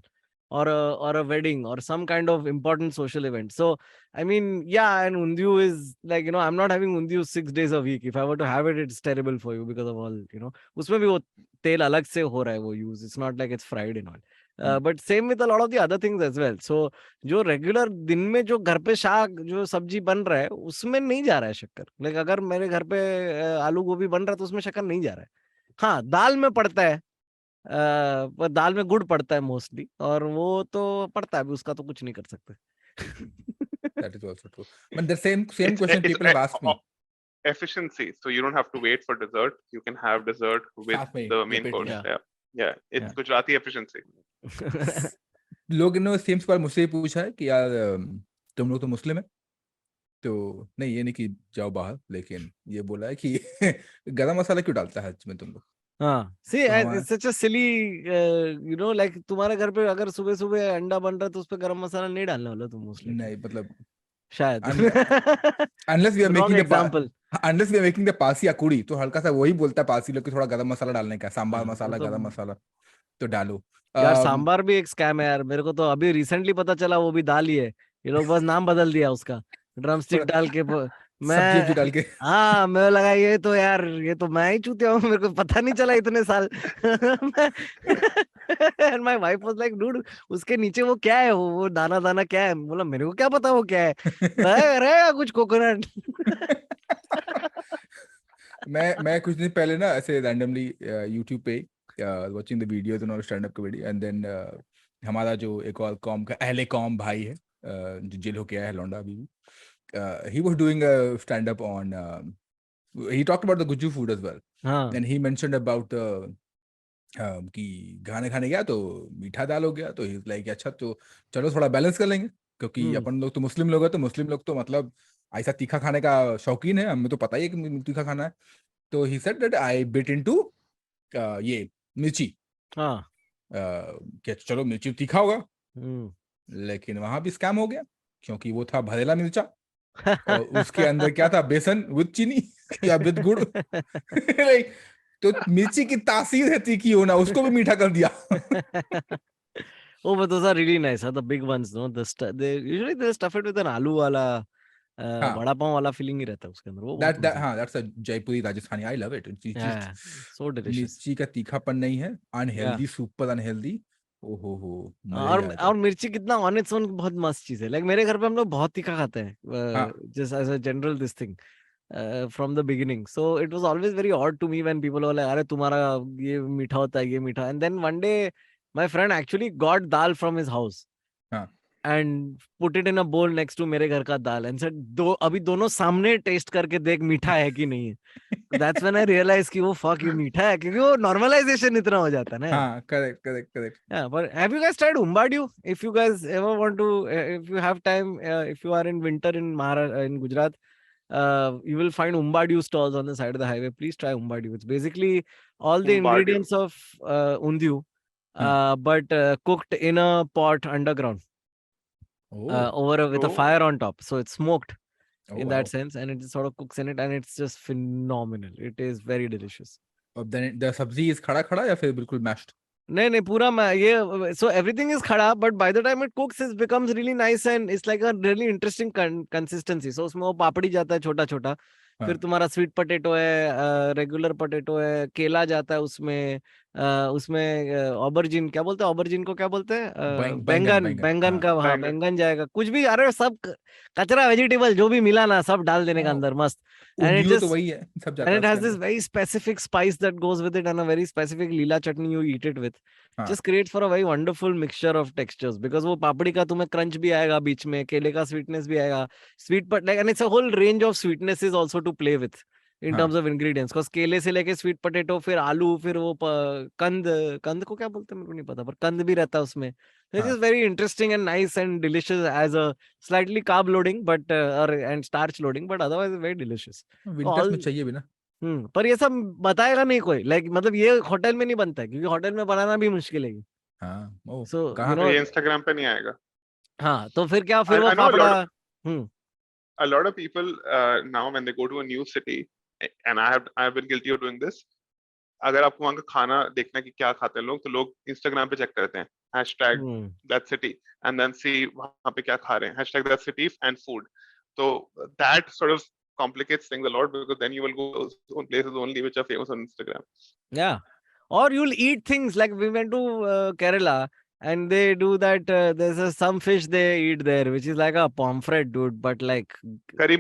or a wedding or some kind of important social event. So I mean, yeah, and undiyu is like, you know, I'm not having undiyu 6 days a week. If I were to have it, it's terrible for you because of all, you know, उसमें भी वो तेल अलग से हो रहा है वो use. It's not like it's fried and all. But same with a lot of the other things as well. So जो regular दिन में जो घर पे शाक जो सब्जी बन रहा है उसमें नहीं जा रहा है शक्कर. Like अगर मेरे घर पे आलू गोभी बन रहा है तो उसमें शक्कर नहीं जा रहा है. हाँ, दाल में पड़ता है, पर दाल में गुड़ पड़ता है मोस्टली, और वो तो पड़ता है भी, उसका तो कुछ नहीं कर सकते। That is also true. But the same question it's people have asked me. Efficiency, so you don't have to wait for dessert. You can have dessert with the main course. Yeah, it's Gujarati efficiency. लोग ने same सवाल मुझसे ही पूछा है कि यार तुम लोग तो मुस्लिम है, तो नहीं ये नहीं कि जाओ बाहर, लेकिन ये बोला है कि गरम मसाला क्यों डालता है में तुम लोग? हाँ, see, it's such a silly, you know, like तुम्हारे घर पे अगर सुबह सुबह अंडा बन रहा है तो उस पे गरम मसाला नहीं डालने वाला तुम मोस्टली। नहीं मतलब शायद unless we are Wrong making example. unless we are making the Pasi अकुड़ी, तो हल्का सा वही बोलता है पासी लोग कि थोड़ा गरम मसाला डालने का, सांबार मसाला, गरम मसाला तो डालो। यार सांबार भी एक स्कैम है यार, मेरे को तो अभी रिसेंटली पता चला वो भी दाल ही है, ये लोग बस नाम बदल दिया उसका, ड्रमस्टिक डाल के सब्जी डाल के। हाँ, मैं लगा ये तो यार ये तो मैं ही चूतिया हूँ, मेरे को पता नहीं चला इतने साल। And my wife was like, dude, उसके नीचे वो क्या है, वो दाना दाना क्या है? बोला मेरे को क्या पता वो क्या है, रहेगा कुछ कोकोनट। मैं कुछ दिन पहले ना ऐसे रैंडमली YouTube पे watching the videos on stand up comedy, and then हमारा जो एक और कॉम का अहले कॉम भाई है जो जेल होके आया है लौंडा अभी भी, he was doing a stand up on he talked about the Guju food as well, and he mentioned about कि खाने खाने गया तो मीठा दाल हो गया, तो ही लाइक अच्छा तो चलो थोड़ा बैलेंस कर लेंगे, क्योंकि अपन लोग तो मुस्लिम लोग हैं, तो मुस्लिम लोग तो मतलब ऐसा तीखा खाने का शौकीन है, हमें तो पता ही है कि तीखा खाना है। तो he said that I bit into ये मिर्ची, क्या चलो मिर्ची तीखा होगा, लेकिन वहां भी स्कैम हो गया, क्योंकि वो था भरेला मिर्चा और उसके अंदर क्या था, बेसन विद चीनी या विद गुड़। तो मिर्ची की तासीर है तीखी होना, उसको भी मीठा कर दिया। Oh, but those are really nice. The big ones, no? They usually stuff it with an aloo wala, vada pav wala feeling ही रहता है उसके अंदर। वो that's a Jaipuri Rajasthani. I love it. Yeah, so delicious. मिर्ची का तीखापन नहीं है, अनहेल्दी, सुपर अनहेल्दी। ओहो और मिर्ची कितना ऑन इट्स ओन बहुत मस्त चीज है। लाइक मेरे घर पे हम लोग बहुत तीखा खाते हैं, just as a general this thing from the beginning. So it was always very odd to me when people were like, अरे तुम्हारा ये मीठा होता है, ये मीठा। And then one day my friend actually got dal from his house and put it in a bowl next to मेरे घर का दाल and said, अभी दोनों सामने टेस्ट करके देख मीठा है कि नहीं है। That's when I realized कि वो fuck ये मीठा है, क्योंकि वो normalization इतना हो जाता है ना। हाँ, correct. Yeah, but have you guys tried umbadiyu? If you guys ever want to, if you have time, if you are in winter in in Gujarat, you will find umbadiyu stalls on the side of the highway. Please try umbadiyu. It's basically all the ingredients of undiyu, but cooked in a pot underground, with a fire on top. So it's smoked in that sense, and it sort of cooks in it, and it's just phenomenal. It is very delicious. Then the sabzi is khada या फिर बिल्कुल mashed? नहीं पूरा मैं ये so everything is खड़ा but by the time it cooks it becomes really nice and it's like a really interesting consistency. So उसमें वो पापड़ी जाता है छोटा छोटा, फिर तुम्हारा स्वीट पोटैटो है, रेगुलर पोटैटो है, केला जाता है उसमें, उसमें ऑबरजीन क्या बोलते हैं, ऑबरजीन को क्या बोलते हैं, बैंगन का, हाँ बैंगन जाएगा, कुछ भी, अरे सब कचरा वेजिटेबल जो भी मिला ना सब डाल देने का अंदर मस्त. And it just, तो वही है, सब जाता and है it has उसके this very specific spice that goes with it and a very specific lila chutney you eat it with. Just creates for a very wonderful mixture of textures because वो पापड़ी का तुम्हें crunch भी आएगा बीच में, केले का sweetness भी आएगा, sweet but like, and it's a whole range of sweetnesses also to play with in terms of ingredients. Because केले से लेके sweet potato, फिर आलू, फिर वो कंद को क्या बोलते हैं मेरे को नहीं पता, पर कंद भी रहता है उसमें. It is very interesting and nice and delicious as a slightly carb loading but and starch loading but otherwise very delicious. Winters में चाहिए भी ना. पर ये सब बताएगा नहीं कोई, लाइक मतलब ये होटल में नहीं बनता है क्योंकि होटल में बनाना भी मुश्किल है. हाँ, so कहाँ पे ये इंस्टाग्राम पे नहीं आएगा. हाँ, तो फिर क्या, फिर वो fafda. A lot of people now when they go to a new city, and I have been guilty of doing this. अगर आपको वहाँ का खाना देखना कि क्या खाते हैं लोग, तो लोग इंस्टाग्राम पे चेक करते हैं #that city and then see वहाँ पे क्या खा रहे हैं, #that city and food. So that sort of complicates things a lot because then you will go to places only which are famous on Instagram. Yeah, or you'll eat things like we went to Kerala and they do that. There's some fish they eat there which is like a pomfret, dude, but like curry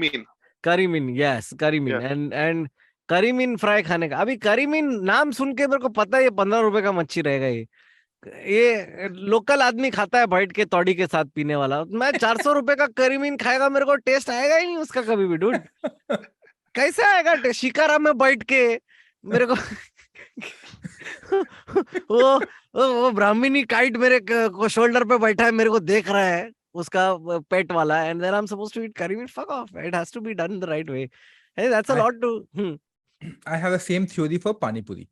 mean, yes, curry mean, yeah. and करी mean fry खाने का. अभी करी mean नाम सुन के मेरे को पता है ये 15 रुपए का मच्छी रहेगा. ये लोकल आदमी खाता है बैठ के तौड़ी के साथ पीने वाला. मैं 400 रुपए का करी मीन खाएगा, मेरे को टेस्ट आएगा ही नहीं उसका कभी भी, डूड. कैसे आएगा शिकारा में बैठ के मेरे को वो ब्राह्मणी काइट मेरे शोल्डर पे बैठा है, मेरे को देख रहा है उसका पेट वाला, and then I am supposed to eat curry mean. Fuck off, it has to be done the right way. Hey, that's a lot to. I have the same theory for pani puri.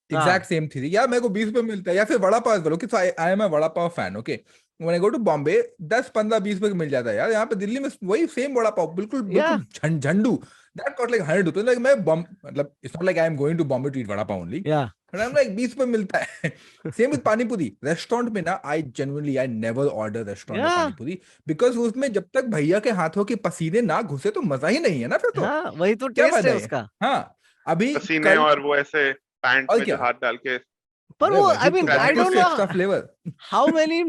Exact same theory. यार मेरे को 20 रुपए मिलता है, या फिर वड़ा पाव बोलो कि I am a vada pav fan. Okay, when I go to Bombay 10, 15, 20 रुपए मिल जाता है यार. यहाँ पे दिल्ली में वही सेम वड़ा पाव बिल्कुल झंडू. That cost like 100 rupees. Like मैं मतलब it's not like I am going to Bombay to eat vada pav only. Yeah. But I'm like 20 रुपए मिलता है. Same with pani puri. Restaurant में ना I never order restaurant में pani puri because उसमें जब तक भैया के हाथों के पसीने ना घुसे तो मजा ही नहीं है ना फिर तो. हाँ, वही तो टेस्ट है उसका. हाँ, अभी पसीने और वो ऐसे पैंट में जो हाथ डाल के. पर वो I mean I don't know flavor. how many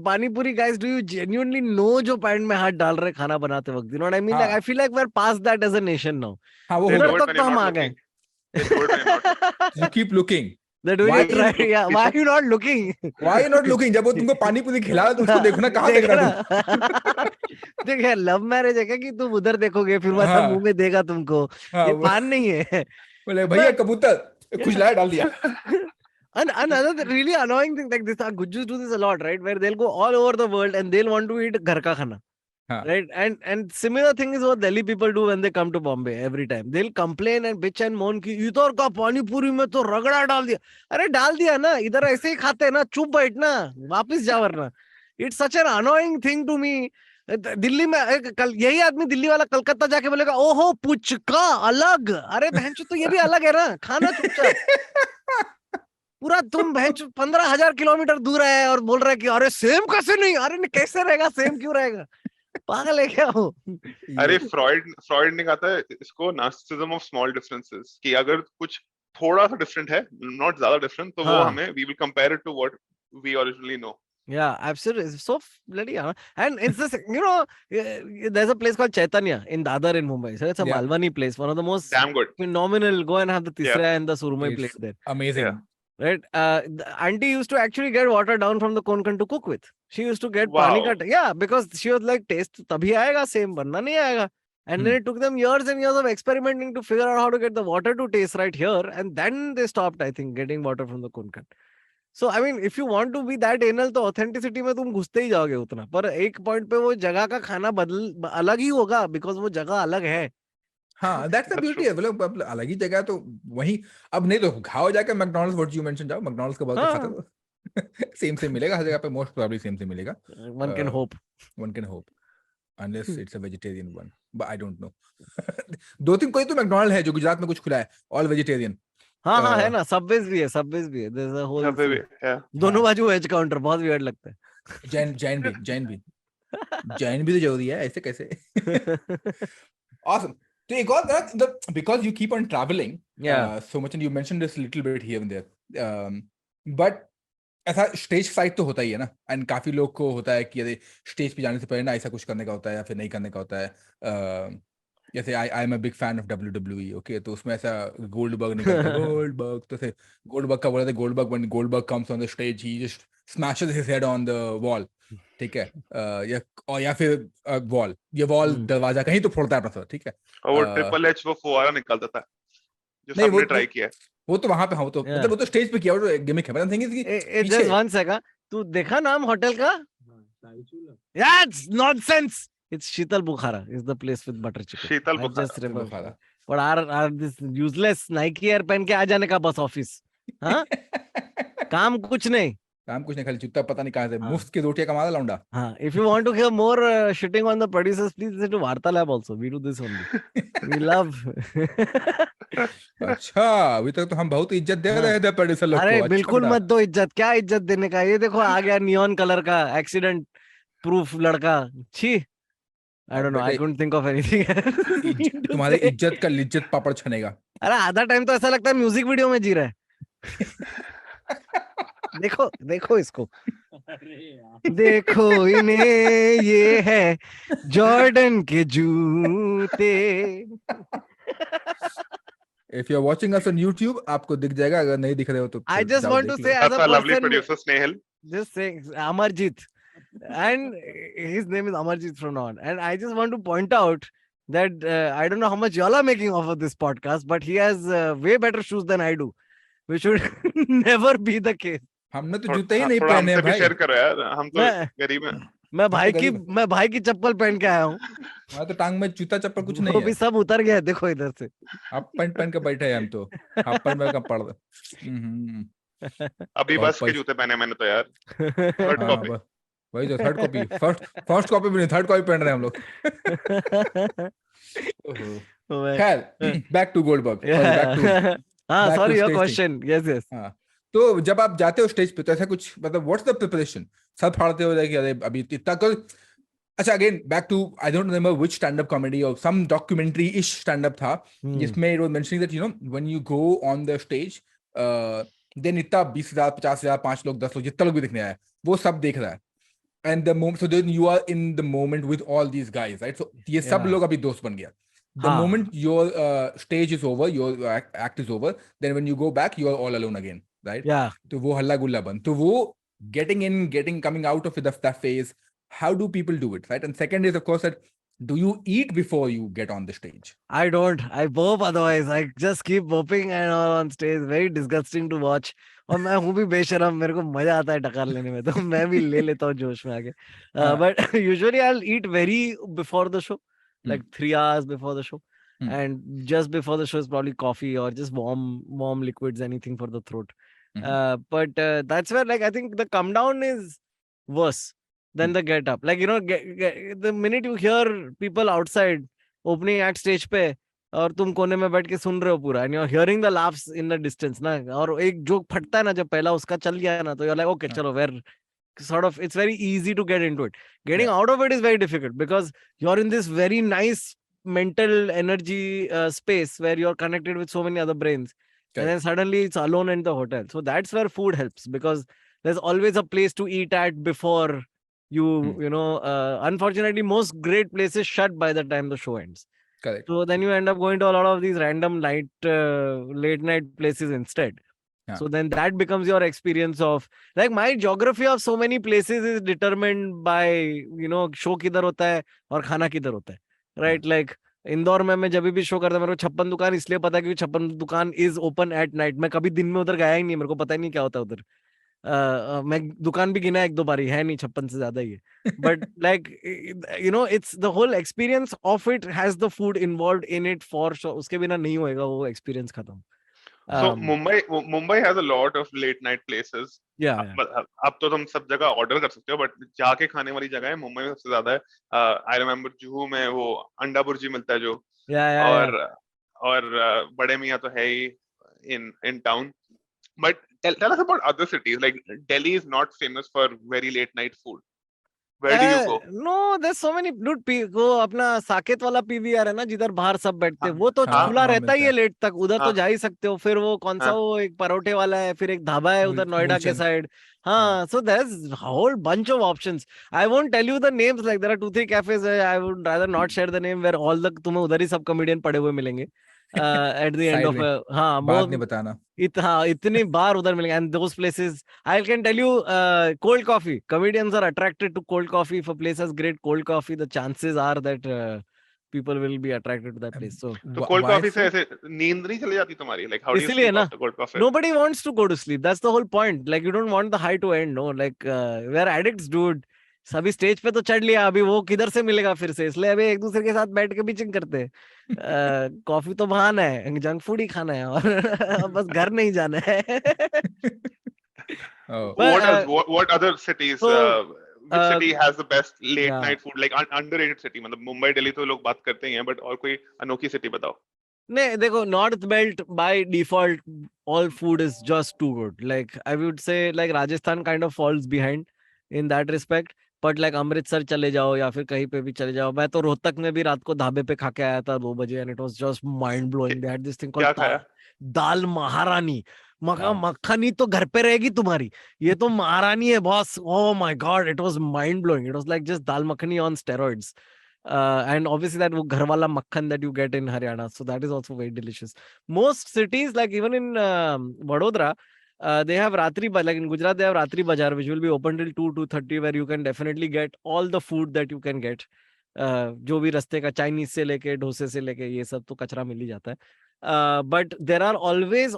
pani puri guys do you genuinely know जो पैंट में हाथ डाल रहे खाना बनाते वक्त. You know what I mean? Like I feel like we're past that as a nation now. हाँ, वो तक तो हम आ गए. You keep looking. They're doing it right. Yeah. Why are you not looking? Why are you not looking? जब वो तुमको पानी पूरी खिला तो उसको देखना, कहाँ देख रहा है? देख यार, लव मैरिज है क्या कि तुम उधर देखोगे फिर वो सब मुंह में देगा तुमको. ये पान नहीं है. बोले भैया कबूतर कुछ लाया डाल दिया. And another really annoying thing like this, Gujus do this a lot, right? Where they'll go all over the world and they'll want to eat ghar ka khana. Right? And similar thing is what Delhi people do when they come to Bombay every time. They'll complain and bitch and moan कि इधर का पानी पूरी में तो रगड़ा डाल दिया. अरे डाल दिया ना, इधर ऐसे ही खाते हैं ना, चुप बैठ ना, वापस जा वरना. It's such an annoying thing to me. Delhi में यही आदमी दिल्ली वाला कलकत्ता जाके बोलेगा ओहो पुचका अलग. अरे बहनचोद तो ये भी अलग है ना, खाना चुपचाप. पूरा तुम बहनचोद 15,000 किलोमीटर दूर है और बोल रहा है कि अरे सेम कैसे नहीं. अरे कैसे रहेगा, सेम क्यों रहेगा, पागल है क्या हो. अरे फ्रॉइड ने कहा था इसको नार्सिसिज्म ऑफ स्मॉल डिफरेंसेस, कि अगर कुछ थोड़ा सा डिफरेंट है, नॉट ज्यादा डिफरेंट, तो वो हमें we will compare it to what we originally know. Yeah, absolutely. It's so bloody, and it's this, you know, there's a place called Chaitanya in Dadar in Mumbai. So it's a Malwani place, one of the most damn good, phenomenal. Go and have the tisra and the surmai plate there. Amazing. Right? The auntie used to actually get water down from the Konkan to cook with. She used to get pani ka, because she was like, taste tabhi aayega, same banna nahi aayega. And then it took them years and years of experimenting to figure out how to get the water to taste right here, and then they stopped, I think, getting water from the Konkan. So I mean, if you want to be that anal, तो authenticity में तुम घुसते ही जाओगे उतना. पर एक point पे वो जगह का खाना अलग ही होगा, because वो जगह अलग है. हाँ, that's the beauty है. मतलब अलग ही जगह तो वही. अब नहीं तो खाओ जाके मैकडॉनल्ड्स, what you mentioned, जाओ मैकडॉनल्ड्स के बाद खाते सेम मिलेगा हर जगह पे. मोस्ट प्रोबब्ली सेम मिलेगा. One can hope. Unless it's a vegetarian one, but I don't know. 2-3 कोई तो मैकडॉनल्ड है जो गुजरात में कुछ खुला है, all vegetarian. हाँ हाँ है ना, सबवेज भी है, सबवेज भी है, देयर इज अ होल जब भी दोनों बाजू वेज काउंटर, बहुत वियर्ड लगता है। जैन भी तो जरूरी है, ऐसे कैसे? Awesome. तो एक और because you keep on traveling so much, and you mentioned this little bit here and there, but ऐसा स्टेज फ्राइट तो होता ही है ना, एंड काफी लोग को होता है कि अरे स्टेज पे जाने से पहले ना ऐसा कुछ करने का होता है या फिर नहीं करने का होता है। जैसे I am a big fan of WWE, okay, तो उसमें ऐसा गोल्डबर्ग निकलता है, गोल्डबर्ग, तो ऐसे गोल्डबर्ग का बोला था, Goldberg comes on the stage, he just smashes his head on the wall, ठीक है, या फिर वॉल, ये वॉल दरवाजा कहीं तो फोड़ता है अपना सर, ठीक है। और वो ट्रिपल एच वो फुवारा निकलता था जो नहीं, सबने ट्राई किया है। वो तो वहां पे, हाँ, वो तो मतलब वो तो स्टेज पे किया, वो तो गिमिक है, मतलब थिंग इज कि जस्ट वन सेकंड, तू देखा नाम होटल का? That's nonsense. It's Sheetal Bukhara is the place with butter chicken. Sheetal I just Bukhara. remember. But are this useless Nike Air पहन के आ जाने का बस ऑफिस? हाँ? काम कुछ नहीं, खाली जूता पता नहीं कहाँ से मुफ्त की रोटियां कमा रहा लौंडा। हाँ, if you want to hear more shitting on the producers, please listen to Varta Lab also. We do this only. We love. अच्छा, अभी तक तो हम बहुत इज्जत दे रहे थे प्रोड्यूसर लोग को। अरे अच्छा बिल्कुल बेटा। मत दो इज्जत, क्या इज्जत देने का, ये देखो आ गया नियॉन कलर का एक्सीडेंट प्रूफ लड़का, छी, I don't know, I couldn't think of anything else. तुम्हारे इज्जत का लिज्जत पापड़ छनेगा। अरे आधा टाइम तो ऐसा लगता है म्यूजिक वीडियो में जी रहा है। देखो देखो इसको, देखो इन्हें, ये है जॉर्डन के जूते। If you're watching us on YouTube, आपको दिख जाएगा, अगर नहीं दिख रहे हो तो I just want to say as a lovely person, producer Snehal, just saying Amarjit, and his name is Amarjit from now on, and I just want to point out that I don't know how much y'all are making off of this podcast, but he has way better shoes than I do, which should never be the case. हमने तो जूते ही नहीं थोड़ा पहने हमसे हैं भी भाई। शेयर करो यार, हम तो गरीब हैं। मैं भाई की चप्पल पहन के आया हूँ, हमारे तो टांग में जूता चप्पल कुछ वो नहीं भी है, सब उतर गया है, देखो इधर से। हाफ पैंट पहन के बैठे हैं हम तो, हाफ पैंट में कब पड़ रहे। अभी बस के जूते पहने मैंने तो यार, थर्ड हाँ, कॉपी। बस वही तो, थर्ड कॉपी, फर्स्ट कॉपी भी नहीं, थर्ड कॉपी पहन रहे हैं हम लोग। खैर, बैक टू गोल्डबर्ग। हाँ, sorry, your stage question, yes yes. हाँ, तो जब आप जाते हो स्टेज पे तो ऐसा कुछ, मतलब व्हाट्स द प्रिपरेशन? सर फाड़ते हो कि अरे अभी इतना कर। अच्छा, again back to, I don't remember which stand up comedy और some documentary ish stand up था, जिसमें it was mentioning that you know when you go on the stage, then इतना 20,000 50,000 5 लोग 10 लोग जितना लोग भी दिखने आए वो सब देख रहा है, and the moment, so then you are in the moment with all these guys, right? So ये सब लोग अभी दोस्त बन गया। The moment your stage is over, your act is over, then when you go back, you are all alone again, right? Yeah. तो वो हल्ला गुल्ला बंद, तो वो coming out of that phase, how do people do it, right? And second is of course that do you eat before you get on the stage? I don't. I burp otherwise. I just keep burping and all on stage. Very disgusting to watch. और मैं हूँ भी बेशरम, मेरे को मजा आता है टकार लेने में, तो मैं भी ले लेता हूँ जोश में आके। But usually I'll eat very before the show, like 3 hours before the show, and just before the show is probably coffee or just warm liquids, anything for the throat. But that's where, like, I think the come down is worse than the get up. Like, you know, the minute you hear people outside opening act stage पे और तुम कोने में बैठ के सुन रहे हो पूरा, and you're hearing the laughs in the distance ना, और एक जोक फटता है ना जब पहला उसका चल गया ना, तो you're like, okay, चलो, where sort of, it's very easy to get into it. Getting out of it is very difficult because you're in this very nice mental energy space where you're connected with so many other brains. And then suddenly it's alone in the hotel. So that's where food helps, because there's always a place to eat at before you, you know, unfortunately, most great places shut by the time the show ends. Correct. So then you end up going to a lot of these random late night places instead. Yeah. So then that becomes your experience of, like, my geography of so many places is determined by, you know, show किधर होता है और खाना किधर होता है, right? Like Indore में मैं जब भी शो करता मेरे को 56 दुकान इसलिए पता है क्योंकि 56 दुकान इज ओपन एट नाइट। मैं कभी दिन में उधर गया ही नहीं, मेरे को पता ही नहीं क्या होता है उधर। मैं दुकान भी गिना 1-2 बारी, है नहीं 56 से ज्यादा ही है। But like you know, it's the whole experience of it has the food involved in it for sure. उसके बिना नहीं होएगा वो एक्सपीरियंस खत्म। So Mumbai has a lot of late night places. Yeah. अब तो तुम सब जगह ऑर्डर कर सकते हो, बट जाके खाने वाली जगह है मुंबई में सबसे ज्यादा है। आई रिमेम्बर जुहू में वो अंडा बुर्जी मिलता है जो, और बड़े मियाँ तो है ही, in town. But tell us about other cities. Like Delhi is not famous for very late night food. Where do you go? No, there's so many. Dude, वो अपना साकेत वाला पीवीआर है ना, जिधर बाहर सब बैठते हैं, हाँ, वो तो हाँ, खुला हाँ, रहता ही मिलता है है। लेट तक, उधर तो हाँ, जा ही सकते हो। फिर वो कौन सा हाँ, वो एक परोठे वाला है, फिर एक ढाबा है उधर नोएडा के गुलशन। साइड। हाँ, हाँ, so there's a whole bunch of options. I won't tell you the names, like there are 2-3 cafes. I would rather not share the name where all the तुम्हें उधर ही सब कॉमेडियन पड़े हुए मिलेंगे at the end side of में हाँ बात नहीं बताना। इतनी बार उधर मिलेंगे। And those places, I can tell you, cold coffee. Comedians are attracted to cold coffee. If a place has great cold coffee, the chances are that people will be attracted to that place. So तो cold Why coffee से so? ऐसे नींद नहीं चली जाती तुम्हारी? Like how do you इसीलिए sleep ना, after cold coffee? nobody wants to go to sleep. That's the whole point. Like you don't want the high to end, no. Like we are addicts, dude. सभी stage पे तो चढ़ लिया, अभी वो किधर से मिलेगा फिर से, इसलिए अभी एक दूसरे के साथ बैठ के बीचिंग करते हैं। कॉफी तो बहाना है, जंक फूड ही खाना है और बस घर नहीं जाना है। Oh. But, What else? What other cities? so, Which city has the best late yeah. night food? Like underrated city. मतलब मुंबई दिल्ली तो लोग बात करते ही हैं, but और कोई अनोखी city बताओ. नहीं देखो, north belt by default all food is just too good. Like I would say like Rajasthan kind of falls behind in that respect. But like Amritsar चले जाओ या फिर कहीं पे भी चले जाओ, मैं तो रोहतक में भी रात को ढाबे पे खा के आया था 2 बजे, and it was just mind blowing. They had this thing क्या called खाया? दाल महारानी। Wow. मक्खनी तो घर पे रहेगी तुम्हारी, ये तो महारानी है boss. Oh my god, it was mind blowing. It was like just dal makhani on steroids. And obviously that वो घर वाला मक्खन that you get in Haryana, so that is also very delicious. Most cities, like even in Vadodara, they have Ratri, like in Gujarat they have Ratri Bazaar, which will be open till 2-2:30, where you can definitely get all the food that you can get. जो भी रास्ते का Chinese से लेके डोसे से लेके ये सब तो कचरा मिल ही जाता है। But there are always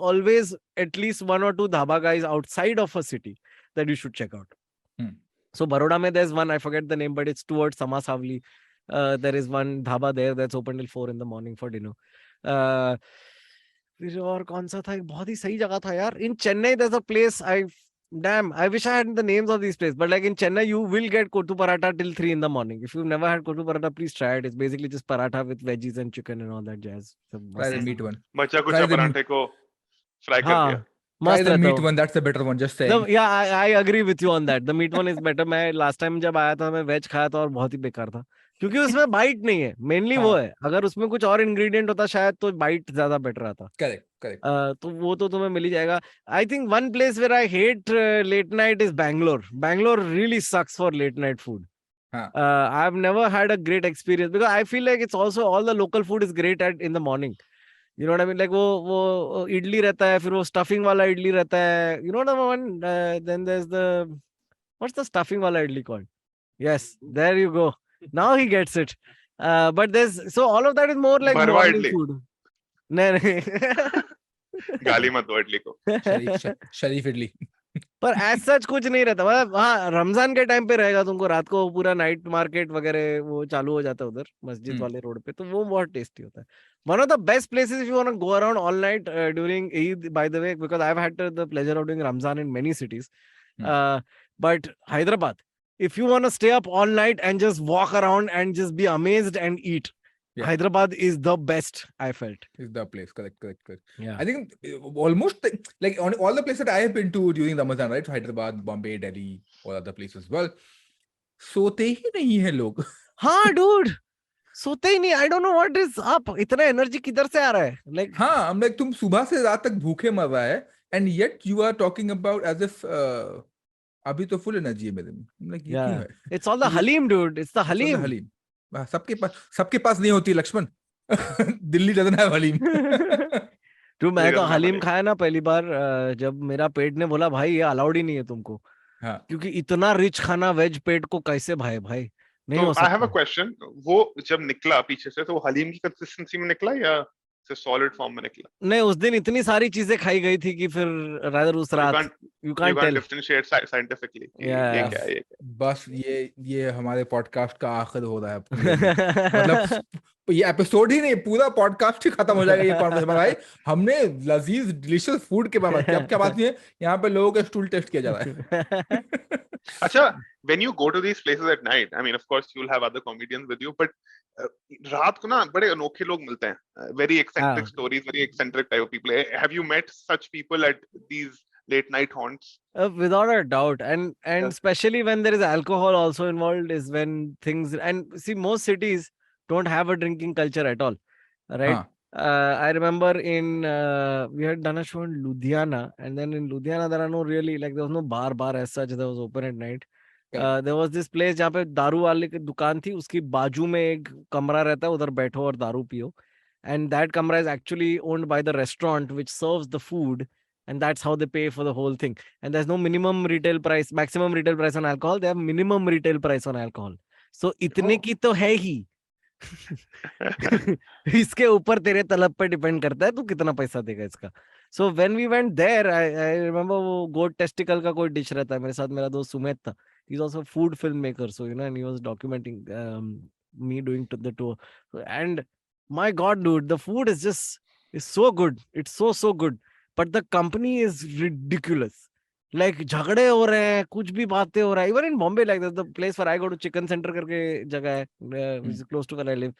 at least 1 or 2 dhaba guys outside of a city that you should check out. So Baroda mein there's one, I forget the name, but it's towards Samasavli. There is one dhaba there that's open till 4 in the morning for dinner. फिर और कौन सा था, एक बहुत ही सही जगह था यार। In Chennai there's a place, I wish I had the names of these places, but like in Chennai you will get kottu paratha till 3 in the morning. If you've never had kottu paratha, please try it. It's basically just paratha with veggies and chicken and all that jazz. Try the meat one. बचा कुछ Try the पराठे को fry कर हाँ, दिया. Try मस्त the रहता meat है। one. That's the better one. Just saying. Yeah, I agree with you on that. The meat one is better. मैं last time जब आया था मैं वेज खाया था और बहुत ही बेकार था, क्योंकि उसमें बाइट नहीं है। मेनली वो है, अगर उसमें कुछ और इंग्रेडिएंट होता शायद तो बाइट ज्यादा बेटर आता। Correct. तो वो तो तुम्हें मिल ही जाएगा। I think one place where I hate late night is Bangalore. Bangalore really sucks for late night food. I've never had a great experience because I feel like it's also all the local food is great in the morning. You know what I mean? Like वो इडली रहता है, फिर वो stuffing वाला इडली रहता है. You know the one? Then there's what's the stuffing वाला idli called? Yes, there you go. Now he gets it. But so all of that is more like भरवा morning इडली. food. नहीं गाली मत दो इडली को. शरीफ इडली. पर एज सच कुछ नहीं रहता। मतलब हाँ, रमजान के टाइम पे रहेगा तुमको, रात को पूरा नाइट मार्केट वगैरह वो चालू हो जाता है उधर मस्जिद वाले रोड पे, तो वो बहुत टेस्टी होता है। One of the best places if you want to go around all night during Eid, by the way, because I have had the pleasure of doing Ramzan in many cities, but Hyderabad, if you want to stay up all night and just walk around and just be amazed and eat, Yeah. Hyderabad is the best, I felt. Is the place. Correct. Yeah. I think almost like on all the places that I have been to during Ramadan, right? Hyderabad, Bombay, Delhi, all other places as well. सोते ही नहीं है लोग. हाँ dude, सोते ही नहीं. I don't know what is up. इतना energy किधर से आ रहा है? Like हाँ, I'm like तुम सुबह से रात तक भूखे मर रहा है, and yet you are talking about as if अभी तो full energy है मेरे में. I'm like ये क्यों है? It's all the Halim, dude. It's the Halim. Haleem. सबके पास नहीं होती लक्ष्मण. Delhi doesn't have haleem. तो मैं तो करना हलीम पड़ेगा। खाया ना पहली बार, जब मेरा पेट ने बोला भाई ये अलाउड ही नहीं है तुमको, हाँ. क्योंकि इतना रिच खाना वेज पेट को कैसे भाई नहीं हो तो आई हैव अ सकता। क्वेश्चन. वो जब निकला पीछे से, तो वो हलीम की कंसिस्टेंसी में निकला या सॉलिड फॉर्म में निकला? नहीं, उस दिन इतनी सारी चीजें खाई गई थी कि फिर रादर उस रात you You can't can't tell. differentiate scientifically. Yeah. ये क्या है? बस ये हमारे पॉडकास्ट का आखिर हो रहा है. मतलब ये एपिसोड ही नहीं, पूरा पॉडकास्ट ही खत्म हो जाएगा ये कॉन्वर्सेशन में. भाई हमने लजीज डिलीशियस फूड के बारे में क्या बात नहीं है, यहाँ पे लोगों का स्टूल टेस्ट किया जा रहा है. Acha, when you go to these places at night, I mean, of course, you'll have other comedians with you, but रात को ना बड़े अनोखे लोग मिलते हैं. Very eccentric stories, very eccentric type of people. Have you met such people at these late night haunts? Without a doubt, and especially when there is alcohol also involved, is when things. And see, most cities don't have a drinking culture at all, right? I remember in we had done a show in Ludhiana, and then in Ludhiana there are no really, like, there was no bar as such that was open at night. There was this place जहाँ पे दारू वाले की दुकान थी, उसकी बाजू में एक कमरा रहता है, उधर बैठो और दारू पियो, and that कमरा is actually owned by the restaurant which serves the food, and that's how they pay for the whole thing. And there's no maximum retail price on alcohol. They have minimum retail price on alcohol. So इतने की तो है ही. इसके ऊपर तेरे तलब पे depend करता है तू कितना पैसा देगा इसका. So when we went there, I remember वो goat testicle का कोई डिश रहता है. मेरे साथ मेरा दोस्त सुमित था. He's also a food filmmaker, so and he was documenting me doing the tour. And my God, dude, the food is so good. It's so good. But the company is ridiculous. Like झगड़े हो रहे हैं, कुछ भी बातें हो रहा है. Even in Bombay, like there's the place where I go to, Chicken Center करके जगह है, which is close to where I live.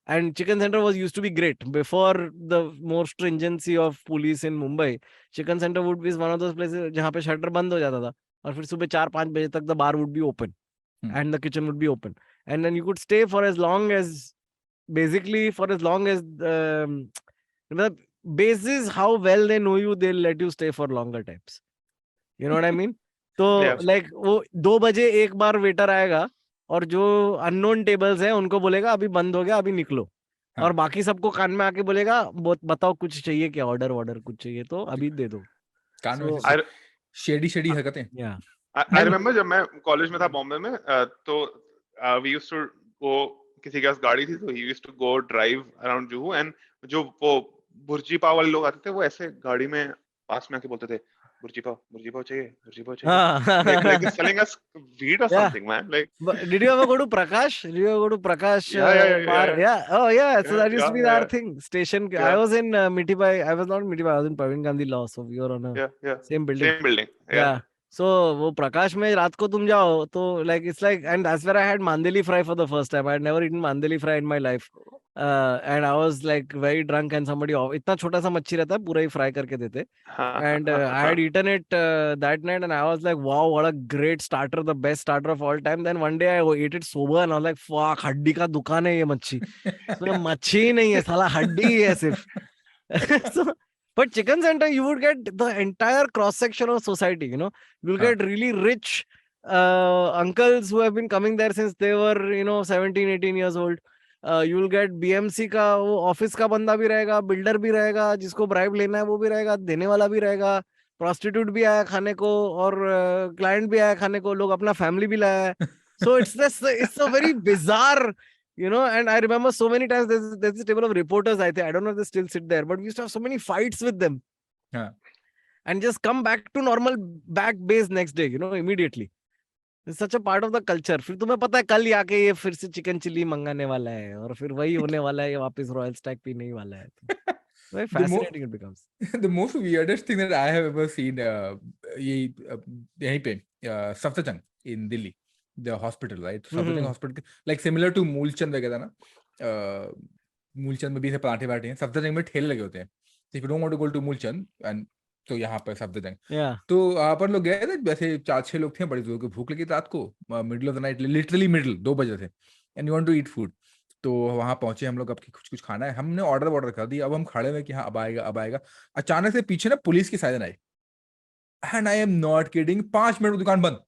And Chicken Center used to be great before the more stringency of police in Mumbai. Chicken Center would be one of those places जहाँ पे shutter बंद हो जाता था, और फिर सुबह 4-5 बजे तक the bar would be open and the kitchen would be open, and then you could stay for as long as basis how well they know you, they'll let you stay for longer times. You know what I mean? तो like वो 2 बजे एक बार waiter आएगा और जो unknown tables हैं उनको बोलेगा अभी बंद हो गया, अभी निकलो. और बाकी सबको कान में आके बोलेगा बताओ कुछ चाहिए क्या, ऑर्डर कुछ चाहिए तो अभी दे दो. कान में शेडी हरकतें. Yeah. I remember जब मैं कॉलेज में था बॉम्बे में, तो we used to go, किसी के पास गाड़ी थी तो he used to go drive around Juhu, and जो वो भुर्जी पाव वाले लोग आते थे वो ऐसे गाड़ी में पास में आके बोलते थे भुर्जी पाव चाहिए. Like he's selling us weed or something, man. Like, did you ever go to Prakash? Bar? Yeah. Oh yeah. So that used to be our thing. Station. Yeah. I was in Mitibai. I was not in Mitibai. I was in Praveen Gandhi Law. So we were on a same building. Yeah. So वो प्रकाश में रात को तुम जाओ तो like it's like, and that's where I had mandeli fry for the first time. I had never eaten mandeli fry in my life. And I was like very drunk, and somebody, इतना छोटा सा मच्छी रहता है पूरा ही fry करके देते. And I had eaten it that night, and I was like, wow, what a great starter, the best starter of all time. Then one day I ate it sober, and I was like, fuck, हड्डी का दुकान है ये मच्छी. So मच्छी ही नहीं है साला, हड्डी ही है सिर्फ. So, but Chicken Center, you would get the entire cross section of society. You'll get really rich uncles who have been coming there since they were 17-18 years old. You'll get BMC का वो office का बंदा भी रहेगा, builder भी रहेगा, जिसको bribe लेना है वो भी रहेगा, देने वाला भी रहेगा, प्रोस्टिट्यूट भी आया खाने को, और क्लाइंट भी आया खाने को, लोग अपना फैमिली भी लाया है. So it's a very bizarre, and I remember so many times there's this table of reporters, I don't know if they still sit there, but we used to have so many fights with them. And just come back to normal back base next day, immediately. It's such a part of the culture. फिर तुम्हें पता है कल आके ये फिर से chicken chilli मंगाने वाला है, और फिर वही होने वाला है, ये वापस रॉयल स्टैक पीने वाला है. Very fascinating it becomes. The most weirdest thing that I have ever seen, यहीं पे Safdarjung in Delhi, the hospital, right? Safdarjung hospital, like similar to Moolchand वगैरह ना. मूलचंद में भी ऐसे पराठे बाटे हैं, सफदरजंग में ठेले लगे होते हैं. If you don't want to go to Moolchand, and तो यहाँ पर सफदरजंग, तो अपन लोग गए थे, वैसे 4-6 लोग थे, बड़ी जोर की भूख लगी रात को, middle of the night, literally middle 2 बजे थे, and you want to eat food. तो वहां पहुंचे हम लोग, अब कुछ खाना है, हमने ऑर्डर कर दिया. अब हम खड़े हुए कि हाँ अब आएगा. अचानक से पीछे ना पुलिस की siren I, and I am not kidding, 5 minute में दुकान बंद.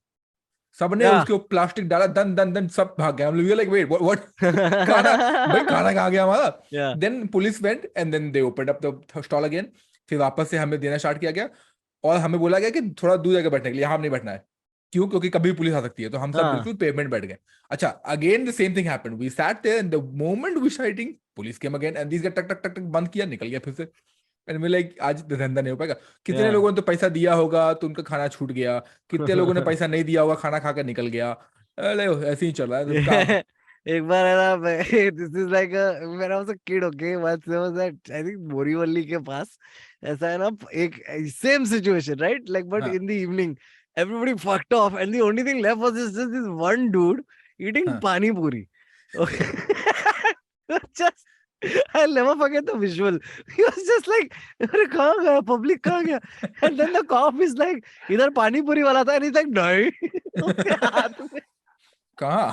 सबने उसके प्लास्टिक डाला, दन सब भाग गए. हम लोग लाइक वेट व्हाट, खाना कहाँ गया हमारा. Then police went, and then they opened up the stall again. फिर वापस से हमें देना स्टार्ट किया गया, और हमें बोला गया कि थोड़ा दूर जगह बैठने के लिए, यहाँ नहीं बैठना है. क्यों? क्योंकि कभी पुलिस आ सकती है. तो हम सब बिल्कुल पेमेंट बैठ गए. अच्छा, again the same thing happened. We sat there, and the moment we sitting, police came again, and these guys टक टक बंद किया, निकल गया फिर से. एंड वी लाइक आज धंधा नहीं हो पाएगा. कितने लोगों ने तो पैसा दिया होगा तो उनका खाना छूट गया, कितने लोगों ने पैसा नहीं दिया होगा, खाना खाकर निकल गया. ऐसे ही चल रहा है. एक बार है ना, this is like when I was a kid, okay, once there was that, I think Borivali के पास ऐसा है ना, एक same situation, right? Like, but in the evening, everybody fucked off, and the only thing left was just this one dude eating pani puri. Okay. Just, I'll never forget the visual. He was just like, "Arey kahan gaya? Public kahan gaya?" And then the cop is like, "Idhar pani puri wala tha," and he's like, "Nahi." उसके हाथ में कहाँ?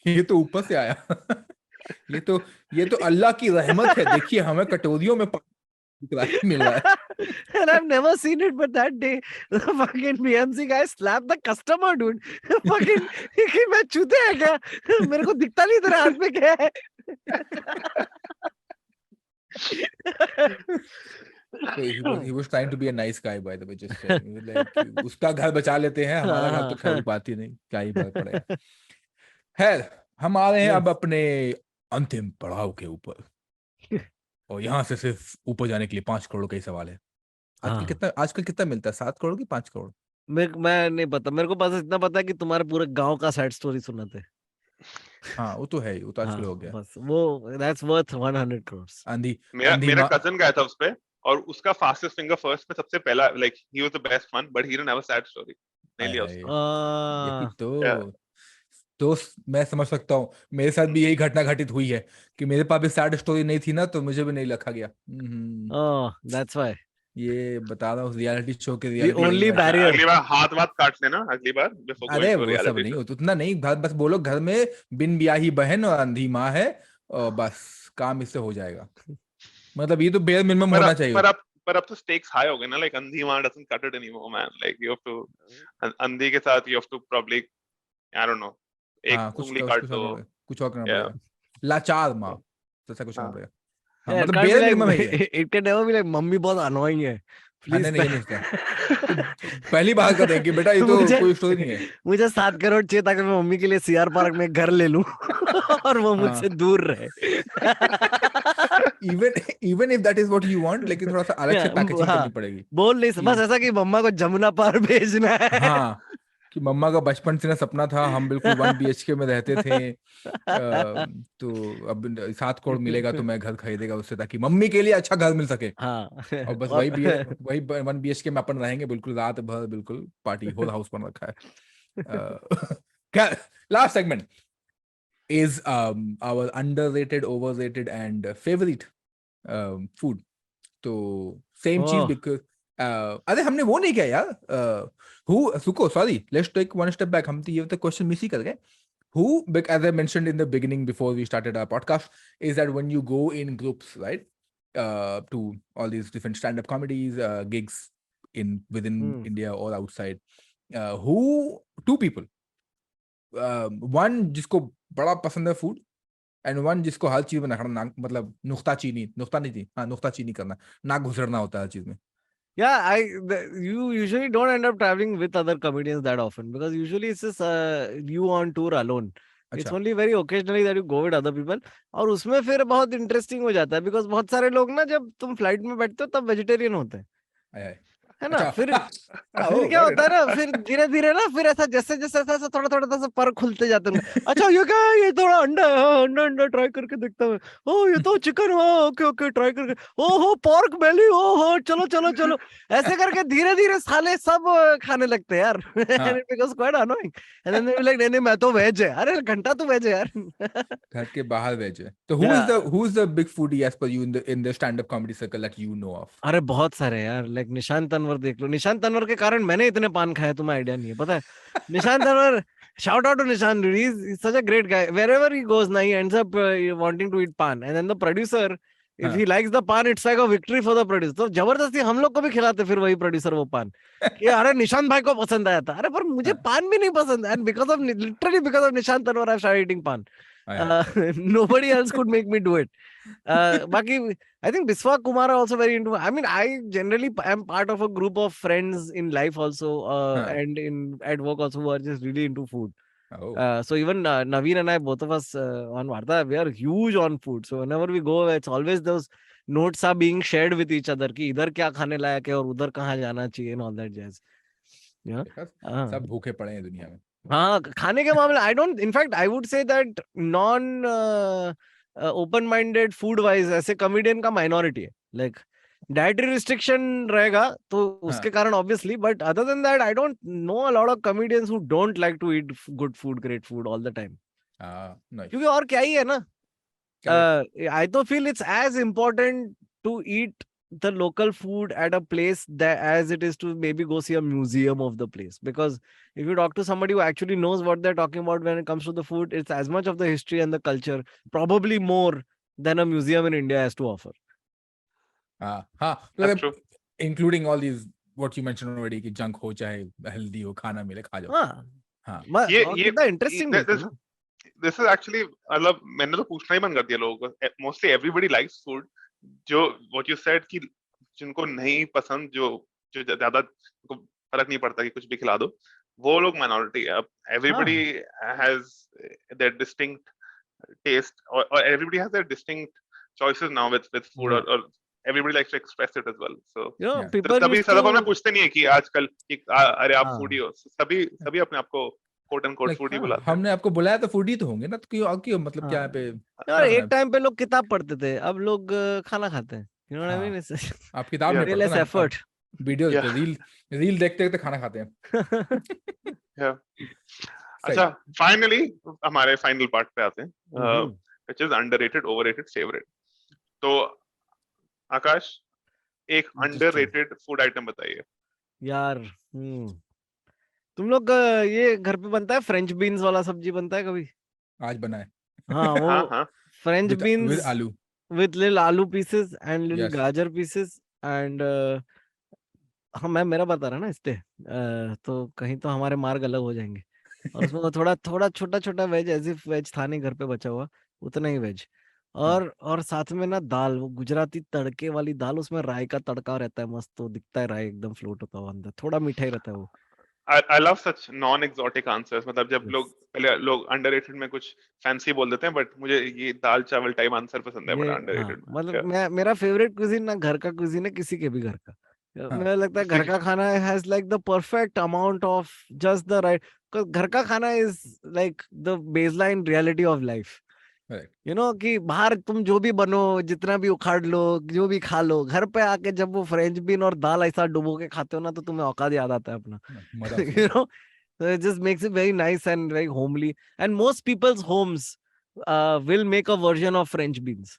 ये तो ऊपर से आया। ये तो अल्लाह की रहमत है। देखिए हमें कटोरियों में मिल रहा है। And I've never seen it, but that day the fucking BMC guy slapped the customer, dude. Fucking कि मैं चूते है क्या? मेरे को दिखता नहीं तेरे हाथ में क्या है? So he was trying to be a nice guy, by the way, just saying. He was like, उसका घर बचा लेते हैं, हमारा घर तो खैर बात ही नहीं, क्या ही बात पड़ेगा। खैर, हम आ रहे हैं अब अपने अंतिम पड़ाव के ऊपर, और यहाँ से सिर्फ ऊपर जाने के लिए 5 करोड़ का ही सवाल है। आजकल कितना मिलता है? 7 करोड़ की 5 करोड़? मैं नहीं पता, मेरे को बस इतना पता है कि तुम्हारे पूरे गांव का सैड स्टोरी सुनाते। हाँ वो तो है, वो तो आजकल हो गया। बस वो that's worth 100 crores। मेरा कजन गया था उस पे, और उसका फास्टेस्ट फिंगर फर्स्ट में सबसे पहला, like he was the best one, but he didn't have a sad story। नहीं लिया उसने। तो मैं समझ सकता हूँ, मेरे साथ भी यही घटना घटित हुई है कि मेरे पास भी सैड स्टोरी नहीं थी ना, तो मुझे भी नहीं रखा गया। That's why। ये बता रहा हूँ, रियलिटी शो के only barrier। अगली बार हाथ काट लेना अगली बार। अरे वो सब नहीं हो, उतना नहीं, बस बोलो घर में बिन ब्याही बहन और अंधी माँ है, और बस काम इससे हो जाएगा। मतलब ये तो बेयर मिनिमम होना चाहिए। पर अब तो स्टेक्स हाई हो गए ना, लाइक अंधी माँ doesn't cut it anymore, man. Like you have to, अंधी के साथ you have to probably, I don't know, एक उंगली काट दो, कुछ और करना पड़ेगा। लाचार माँ, ऐसा कुछ करना पड़ेगा। हाँ, मतलब बेयर मिनिमम है। It can never be like mummy बहुत annoying है। नहीं पहली बात कर देंगे बेटा, ये तो कोई स्टोरी नहीं है। मुझे 7 करोड़ चाहिए ताकि मैं मम्मी के लिए सीआर पार्क में घर ले लूं और वो मुझसे दूर रहे। Even if that is what you want, लेकिन थोड़ा सा अलग से पैकेजिंग करनी पड़ेगी। बोल नहीं, बस ऐसा कि मम्मा को जमुना पार भेजना है। हाँ, कि मम्मा का बचपन से ना सपना था, हम बिल्कुल 1 BHK में रहते थे, तो अब 7 करोड़ मिलेगा तो मैं घर खरीदेगा उससे, ताकि मम्मी के लिए अच्छा घर मिल सके। हाँ, और बस वही 1 BHK में अपन रहेंगे, बिल्कुल रात भर बिल्कुल पार्टी होल हाउस बन रखा है। Last segment is our underrated, overrated and favorite food. तो same चीज, because अरे हमने वो नहीं किया यार। Let's take one step back. हम तो ये क्वेश्चन मिस ही कर गए। Who, as I mentioned in the beginning before we started our podcast, is that when you go in groups, right, to all these different stand-up comedies, gigs within India or outside, two people, one जिसको बड़ा पसंद है food, and one जिसको हर चीज में नखड़ा, मतलब नुक्ता चीनी करना, नाक घुसड़ना होता है हर चीज में। Yeah, you usually don't end up traveling with other comedians that often, because usually it's just you on tour alone. It's only very occasionally that you go with other people, और उसमें फिर बहुत इंटरेस्टिंग हो जाता है, because बहुत सारे लोग ना जब तुम फ्लाइट में बैठते हो तब वेजिटेरियन होते हैं, है ना। फिर क्या होता है ना, फिर धीरे धीरे ना, फिर ऐसा जैसे ऐसा थोड़ा सा पर खुलते जाते हैं। अच्छा ये क्या है, ये थोड़ा अंडा ट्राई करके देखता हूँ, ओ ये तो चिकन, ओके ट्राई करके, ओहो पोर्क बेली, ओहो चलो ऐसे करके धीरे धीरे साले सब खाने लगते हैं यार। Because quite annoying, and then they like नहीं मैं तो वेज है। अरे घंटा तो वेज है यार, घर के बाहर वेज है। तो who is the big foodie as per you in the stand up comedy circle that you know of? अरे बहुत सारे यार, लाइक निशांत तन्वर देख लो। निशांत तन्वर के कारण मैंने इतने पान खाए, तुम्हें आइडिया नहीं है, पता है। Nishant Tanwar, shout out to Nishan, he's such a great guy. Wherever he goes now, he ends up wanting to eat pan, and then the producer, if he likes the pan, it's like a victory for the producer. तो जबरदस्ती हम लोग को भी खिलाते फिर वही producer वो पान, कि अरे निशांत भाई को पसंद आया था। अरे पर मुझे पान भी नहीं पसंद, and literally because of Nishan Tanwar I've started eating pan. Nobody else could make me do it. Baki, I think Biswa Kumar are also very into. I mean, I generally am part of a group of friends in life also, and at work also, who are just really into food. So even Naveen and I, both of us on Varta, we are huge on food. So whenever we go, it's always those notes are being shared with each other कि इधर क्या खाने लायक है और उधर कहाँ जाना चाहिए, and all that jazz. Yeah. सब भूखे पड़े हैं दुनिया में। हाँ, खाने के मामले in fact I would say that non open minded food wise ऐसे comedian का minority है, like डाइटरी रिस्ट्रिक्शन रहेगा तो उसके कारण obviously, but other than that I don't know a lot of comedians who don't like to eat good food, great food all the time, क्योंकि और क्या ही है ना. I तो feel it's as important to eat the local food at a place that as it is to maybe go see a museum of the place, because if you talk to somebody who actually knows what they're talking about when it comes to the food, it's as much of the history and the culture, probably more than a museum in India has to offer. That's true. Including all these what you mentioned already कि junk हो चाहे healthy हो, खाना मिले खा जाओ. ये कितना interesting है ना. This is actually, मतलब मैंने तो पूछना ही बंद कर दिया लोगों को. Mostly everybody likes food. जो what you said कि जिनको नहीं पसंद, जो ज्यादा को फर्क नहीं पड़ता कि कुछ भी खिला दो, वो लोग minority है. अब everybody has their distinct taste, or everybody has their distinct choices now with food, or everybody likes to express it as well. So people तभी सदफ में पूछते नहीं है कि आजकल अरे आप हाँ. फूडी हो. सभी अपने आप को कोट एंड कोट फूडी बुलाते हैं. हमने आपको बुलाया तो फूडी तो होंगे ना, तो क्यों मतलब क्या पे यार एक टाइम पे लोग किताब पढ़ते थे, अब लोग खाना खाते हैं. You know what I mean? आप किताब नहीं less पढ़ते ना, effort. वीडियो रील देखते देखते खाना खाते हैं. अच्छा, फाइनली हमारे फाइनल पार्ट पे आते हैं, which is underrated, overrated, favorite. तो आकाश, एक अंडररेटेड फूड आइटम बताइए यार. तुम लोग ये घर पे बनता है फ्रेंच बीन्स वाला सब्जी बनता है कभी? आज बना है. हाँ, वो फ्रेंच बीन्स with आलू, with little aloo pieces and little गाजर pieces and हाँ, मैं मेरा बता रहा ना इसलिए, तो कहीं तो हमारे मार्ग अलग हो जाएंगे. और उसमें थोड़ा छोटा वेज, एज इफ वेज था नहीं घर पे बचा हुआ, उतना ही वेज. और साथ में ना दाल, वो गुजराती तड़के वाली दाल, उसमें राई का तड़का रहता है मस्त, तो दिखता है राई एकदम फ्लोट होता हुआ अंदर, थोड़ा मीठा ही रहता है वो. I love such non-exotic answers. मतलब जब लोग underrated में कुछ fancy बोल देते हैं, but मुझे ये दाल चावल टाइप आंसर पसंद है बड़ा underrated में. मतलब मेरा फेवरेट क्विजीन ना घर का क्विजीन है, किसी के भी घर का. मुझे लगता है घर का खाना has like the perfect amount of just the right, because घर का खाना is like the baseline reality of life. You know कि बाहर तुम जो भी बनो, जितना भी उखाड़ लो, जो भी खा लो, घर पे आके जब वो फ्रेंच बीन और दाल ऐसा डुबो के खाते हो ना, तो तुम्हें औकात याद आता है अपना. You know, so it just makes it very nice and very homely. And most people's homes will make a version of French beans.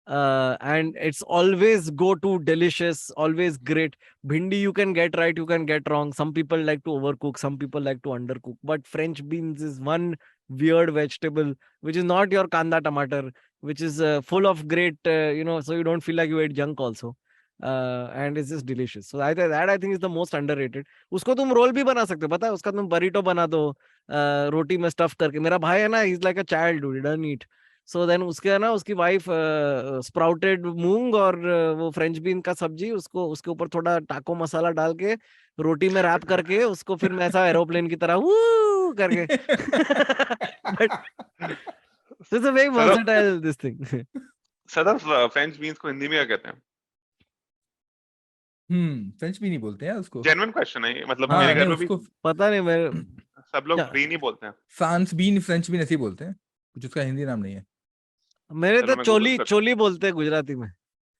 And it's always go to delicious, always great. Bhindi you can get right, you can get wrong. Some people like to overcook, some people like to undercook. But French beans is one weird vegetable which is not your kanda tomato, which is full of great, so you don't feel like you ate junk also. And it's just delicious. So that I think is the most underrated. उसको तुम role भी बना सकते हो, पता है? उसका तुम burrito बना दो रोटी में स्टफ करके. मेरा भाई है ना, he's like a child dude, he doesn't eat. So then उसके ना उसकी वाइफ स्प्राउटेड मूंग और वो फ्रेंच बीन का सब्जी, उसको उसके ऊपर थोड़ा टाको मसाला डाल के रोटी में रैप करके उसको फिर मैं ऐसा एरोप्लेन की तरह वू करके. So it's a very versatile this thing. Sadaf, French beans को हिंदी में क्या कहते हैं? फ्रेंच भी नहीं बोलते हैं उसको. जेन्युइन क्वेश्चन है, मतलब मेरे घर में भी पता नहीं, मेरे सब लोग बीन ही बोलते हैं. फ्रांस बीन, फ्रेंच बीन ऐसे ही बोलते हैं, कुछ उसका हिंदी नाम नहीं है. मेरे तो चोली बोलते हैं गुजराती में.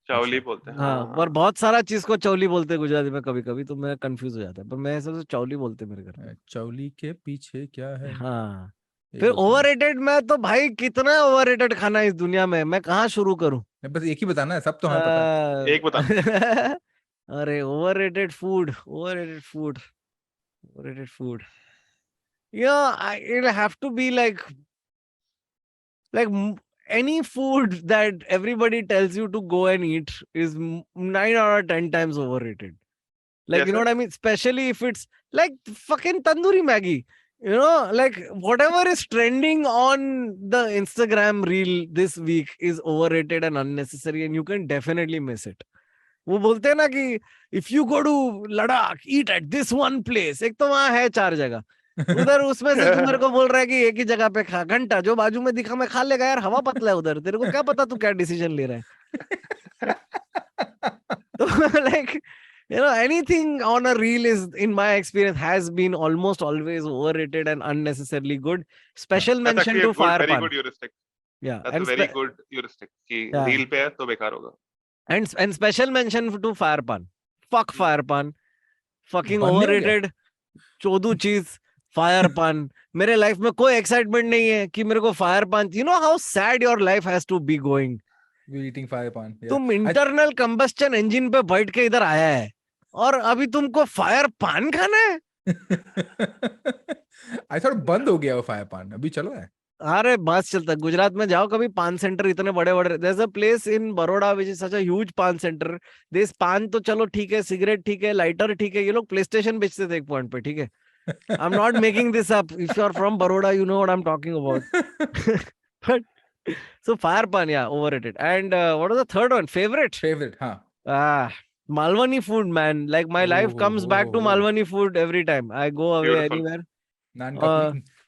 चौली बोलते हैं. हाँ, पर बहुत सारा चीज को चौली बोलते हैं गुजराती में कभी कभी, तो मैं कंफ्यूज हो जाता है, पर मैं ऐसा चौली बोलते हैं मेरे घर में. चौली के पीछे क्या है? हाँ. फिर ओवररेटेड में तो भाई कितना ओवररेटेड खाना है इस दुनिया में, मैं कहाँ शुरू करूँ? बस एक ही बताना है, सब तो हमें पता है. एक बता. अरे overrated food. Yeah, it'll have to be like any food that everybody tells you to go and eat is 9 out of 10 times overrated. Like, yes, you know what I mean? Especially if it's like fucking tandoori Maggi. You know, like whatever is trending on the Instagram reel this week is overrated and unnecessary, and you can definitely miss it. वो बोलते हैं ना कि if you go to Ladakh, eat at this one place. एक तो वहाँ है 4 जगह. उधर उसमें से तू मेरे को बोल रहा है कि एक ही जगह पे खा, घंटा जो बाजू में दिखा मैं खा लेगा यार, हवा पतला है उधर, तेरे को क्या पता तू क्या डिसीजन ले रहा है. तो like, you know, anything on a reel is, in my experience, has been almost always overrated and unnecessarily good. Special mention to fire pan. Very good heuristic. Yeah, that's a very good heuristic कि reel पे है तो बेकार होगा. And special mention to fire pan. Fuck fire pan. Fucking बनने हो गया? overrated. चोदू चीज फायर पान. मेरे लाइफ में कोई एक्साइटमेंट नहीं है कि मेरे को फायर पान. You know how sad your life has to be going. We're eating fire pan. Yeah. तुम इंटरनल कंबस्टन इंजन पे बैठ के इधर आया है और अभी तुमको फायर पान खाना है. I thought बंद हो गया वो फायर पान. अभी चलो है. अरे बस चलता है. गुजरात में जाओ कभी, पान सेंटर इतने बड़े बड़े. there's a place in Baroda which is such a huge पान सेंटर. this पान तो चलो ठीक है, सिगरेट ठीक है, लाइटर ठीक है. ये लोग प्ले स्टेशन बेचते थे एक पॉइंट पे. ठीक है, I'm not making this up. If you're from Baroda, you know what I'm talking about. But so fire pan, yeah, overrated. And what was the third one? Favorite? Favorite, हाँ. Malwani food, man. Like my life comes back to Malwani food every time I go away. Beautiful. Anywhere.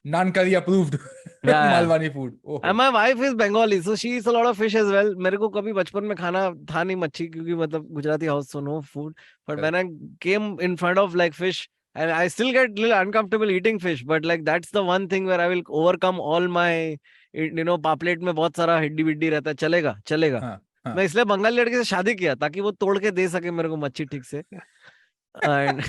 Naan curry approved. Yeah. Malwani food. Oh. And my wife is Bengali, so she eats a lot of fish as well. मेरे को कभी बचपन में खाना था नहीं मच्छी, क्योंकि मतलब Gujarati house, so no food. But when I came in front of like fish, and I still get a little uncomfortable eating fish, but like that's the one thing where I will overcome all my, you know, पापलेट में बहुत सारा हड्डी बिड्डी रहता है. चलेगा चलेगा. हाँ. मैं इसलिए बंगाली लड़के से शादी किया ताकि वो तोड़ के दे सके मेरे को मच्छी ठीक से. And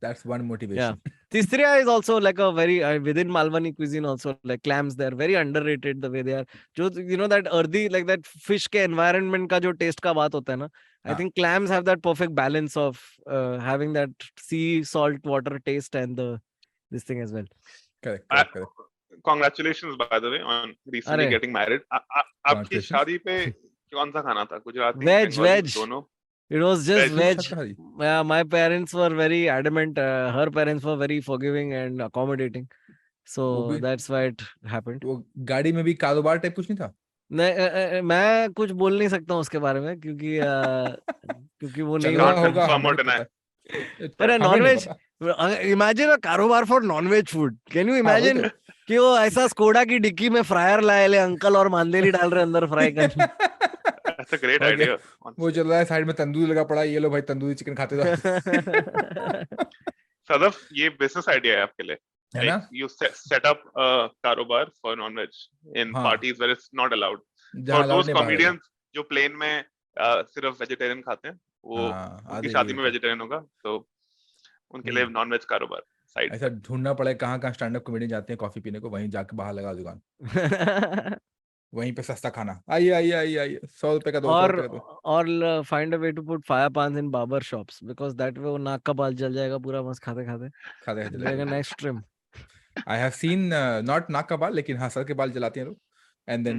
that's one motivation. yeah, Tisriya is also like a very within Malwani cuisine also, like clams, they're very underrated the way they are. जो you know that earthy, like that fish के environment का जो taste का बात होता है ना, I think clams have that perfect balance of having that sea salt water taste and this thing as well. Correct. Congratulations by the way on recently getting married. आपकी शादी पे कौन सा खाना था? गुजराती, Veg. दोनों? It was just veg. शाकाहारी. Yeah, my parents were very adamant. Her parents were very forgiving and accommodating. So that's why it happened. वो गाड़ी में भी कारोबार टाइप कुछ नहीं था? नहीं, मैं कुछ बोल नहीं सकता हूँ उसके बारे में, क्योंकि वो नहीं होगा. पर नॉनवेज, इमेजिन अ कारोबार for nonveg food. Can you imagine कि वो ऐसा स्कोडा की डिक्की में फ्रायर लाए ले अंकल और मांदेली डाल रहे अंदर फ्राई करने. That's a great idea. वो चल रहा है साइड में तंदूरी लगा पड़ा है. ये लो भाई तंदूरी चिकन खाते जाओ. सदफ, ये बिजनेस आइडिया है आपके लिए. है ना? You set up a कारोबार for non-veg in parties where it's not allowed. For those comedians जो प्लेन में सिर्फ वेजिटेरियन खाते हैं, वो उनकी शादी में वेजिटेरियन होगा, तो उनके लिए नॉन-वेज कारोबार साइड. ऐसा ढूंढना पड़े कहाँ स्टैंड अप कॉमेडी जाते हैं कॉफी पीने को, वहीं जाके बाहर लगा दुकान. वहीं पे सस्ता खाना. आइए 100 रुपए का 200 रुपए का. और find a way to put fire pans in barber shops, because that way वो नाक का बाल जल जाएगा पूरा मस्त खाते खाते. Next trim. I have seen not नाक का बाल, लेकिन हाँ सर के बाल जलाते हैं लोग, and then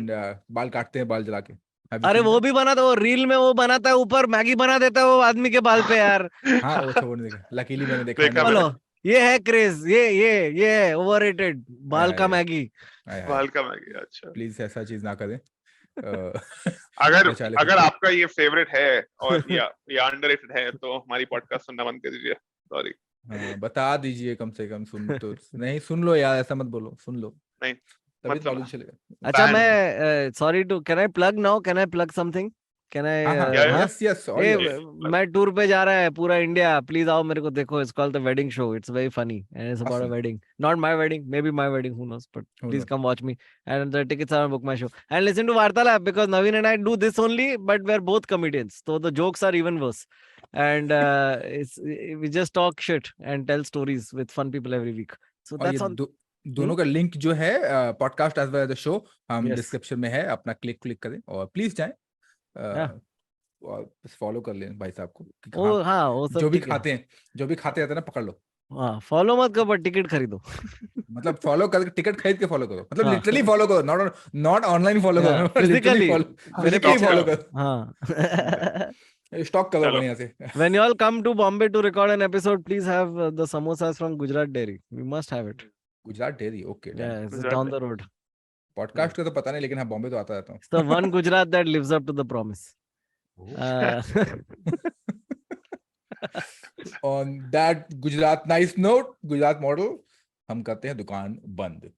बाल काटते हैं बाल जला के. अरे वो भी बनाता है, वो रील में वो बनाता है, ऊपर मैगी बना देता है वो आदमी के बाल पे यार. हाँ वो छोड़ देखा, लकीली मैंने देखा. बोलो ये है क्रेज, ये है ओवररेटेड बाल का मैगी. अच्छा, प्लीज ऐसा चीज ना करें. अगर आपका ये फेवरेट है और या अंडररेटेड है तो हमारी पॉडकास्ट सुनना बंद कर दीजिए. सॉरी. बता दीजिए कम से कम. सुन तो नहीं, सुन लो यार, ऐसा मत बोलो, सुन लो. नहीं तभी मालूम चलेगा. अच्छा मैं sorry to, can I plug now? Can I plug something? Can I? Yes. मैं टूर पे जा रहा है पूरा इंडिया, प्लीज आओ मेरे को देखो. It's called the wedding show. It's very funny and it's about a wedding. Not my wedding, may be my wedding, who knows, but please come watch me and the tickets are book my show and listen to Vartalap, because Naveen and I do this only, but we are both comedians, so the jokes are even worse. And we just talk shit and tell stories with fun people every week. So that's on. दोनों का link जो है podcast as well as the show हम description में है. अपना click करें और प्लीज जाएं और फॉलो कर लें भाई साहब को. हाँ, जो भी खाते हैं ना पकड़ लो. हाँ, फॉलो मत करो, पर टिकट खरीदो. मतलब फॉलो कर, टिकट खरीद के फॉलो करो. मतलब लिटरली फॉलो करो, नॉट ऑनलाइन फॉलो करो, फिजिकली फॉलो करो. हाँ, स्टॉक करो बढ़िया से. When you all come to Bombay to record an episode, please have the samosas from Gujarat Dairy. We must have it. Gujarat Dairy, okay. Yeah, it's down the road. Podcast का तो पता नहीं, लेकिन हाँ बॉम्बे तो आता रहता हूँ. It's the one Gujarat that lives up to the promise. On that Gujarat nice note, Gujarat model, हम करते हैं दुकान बंद.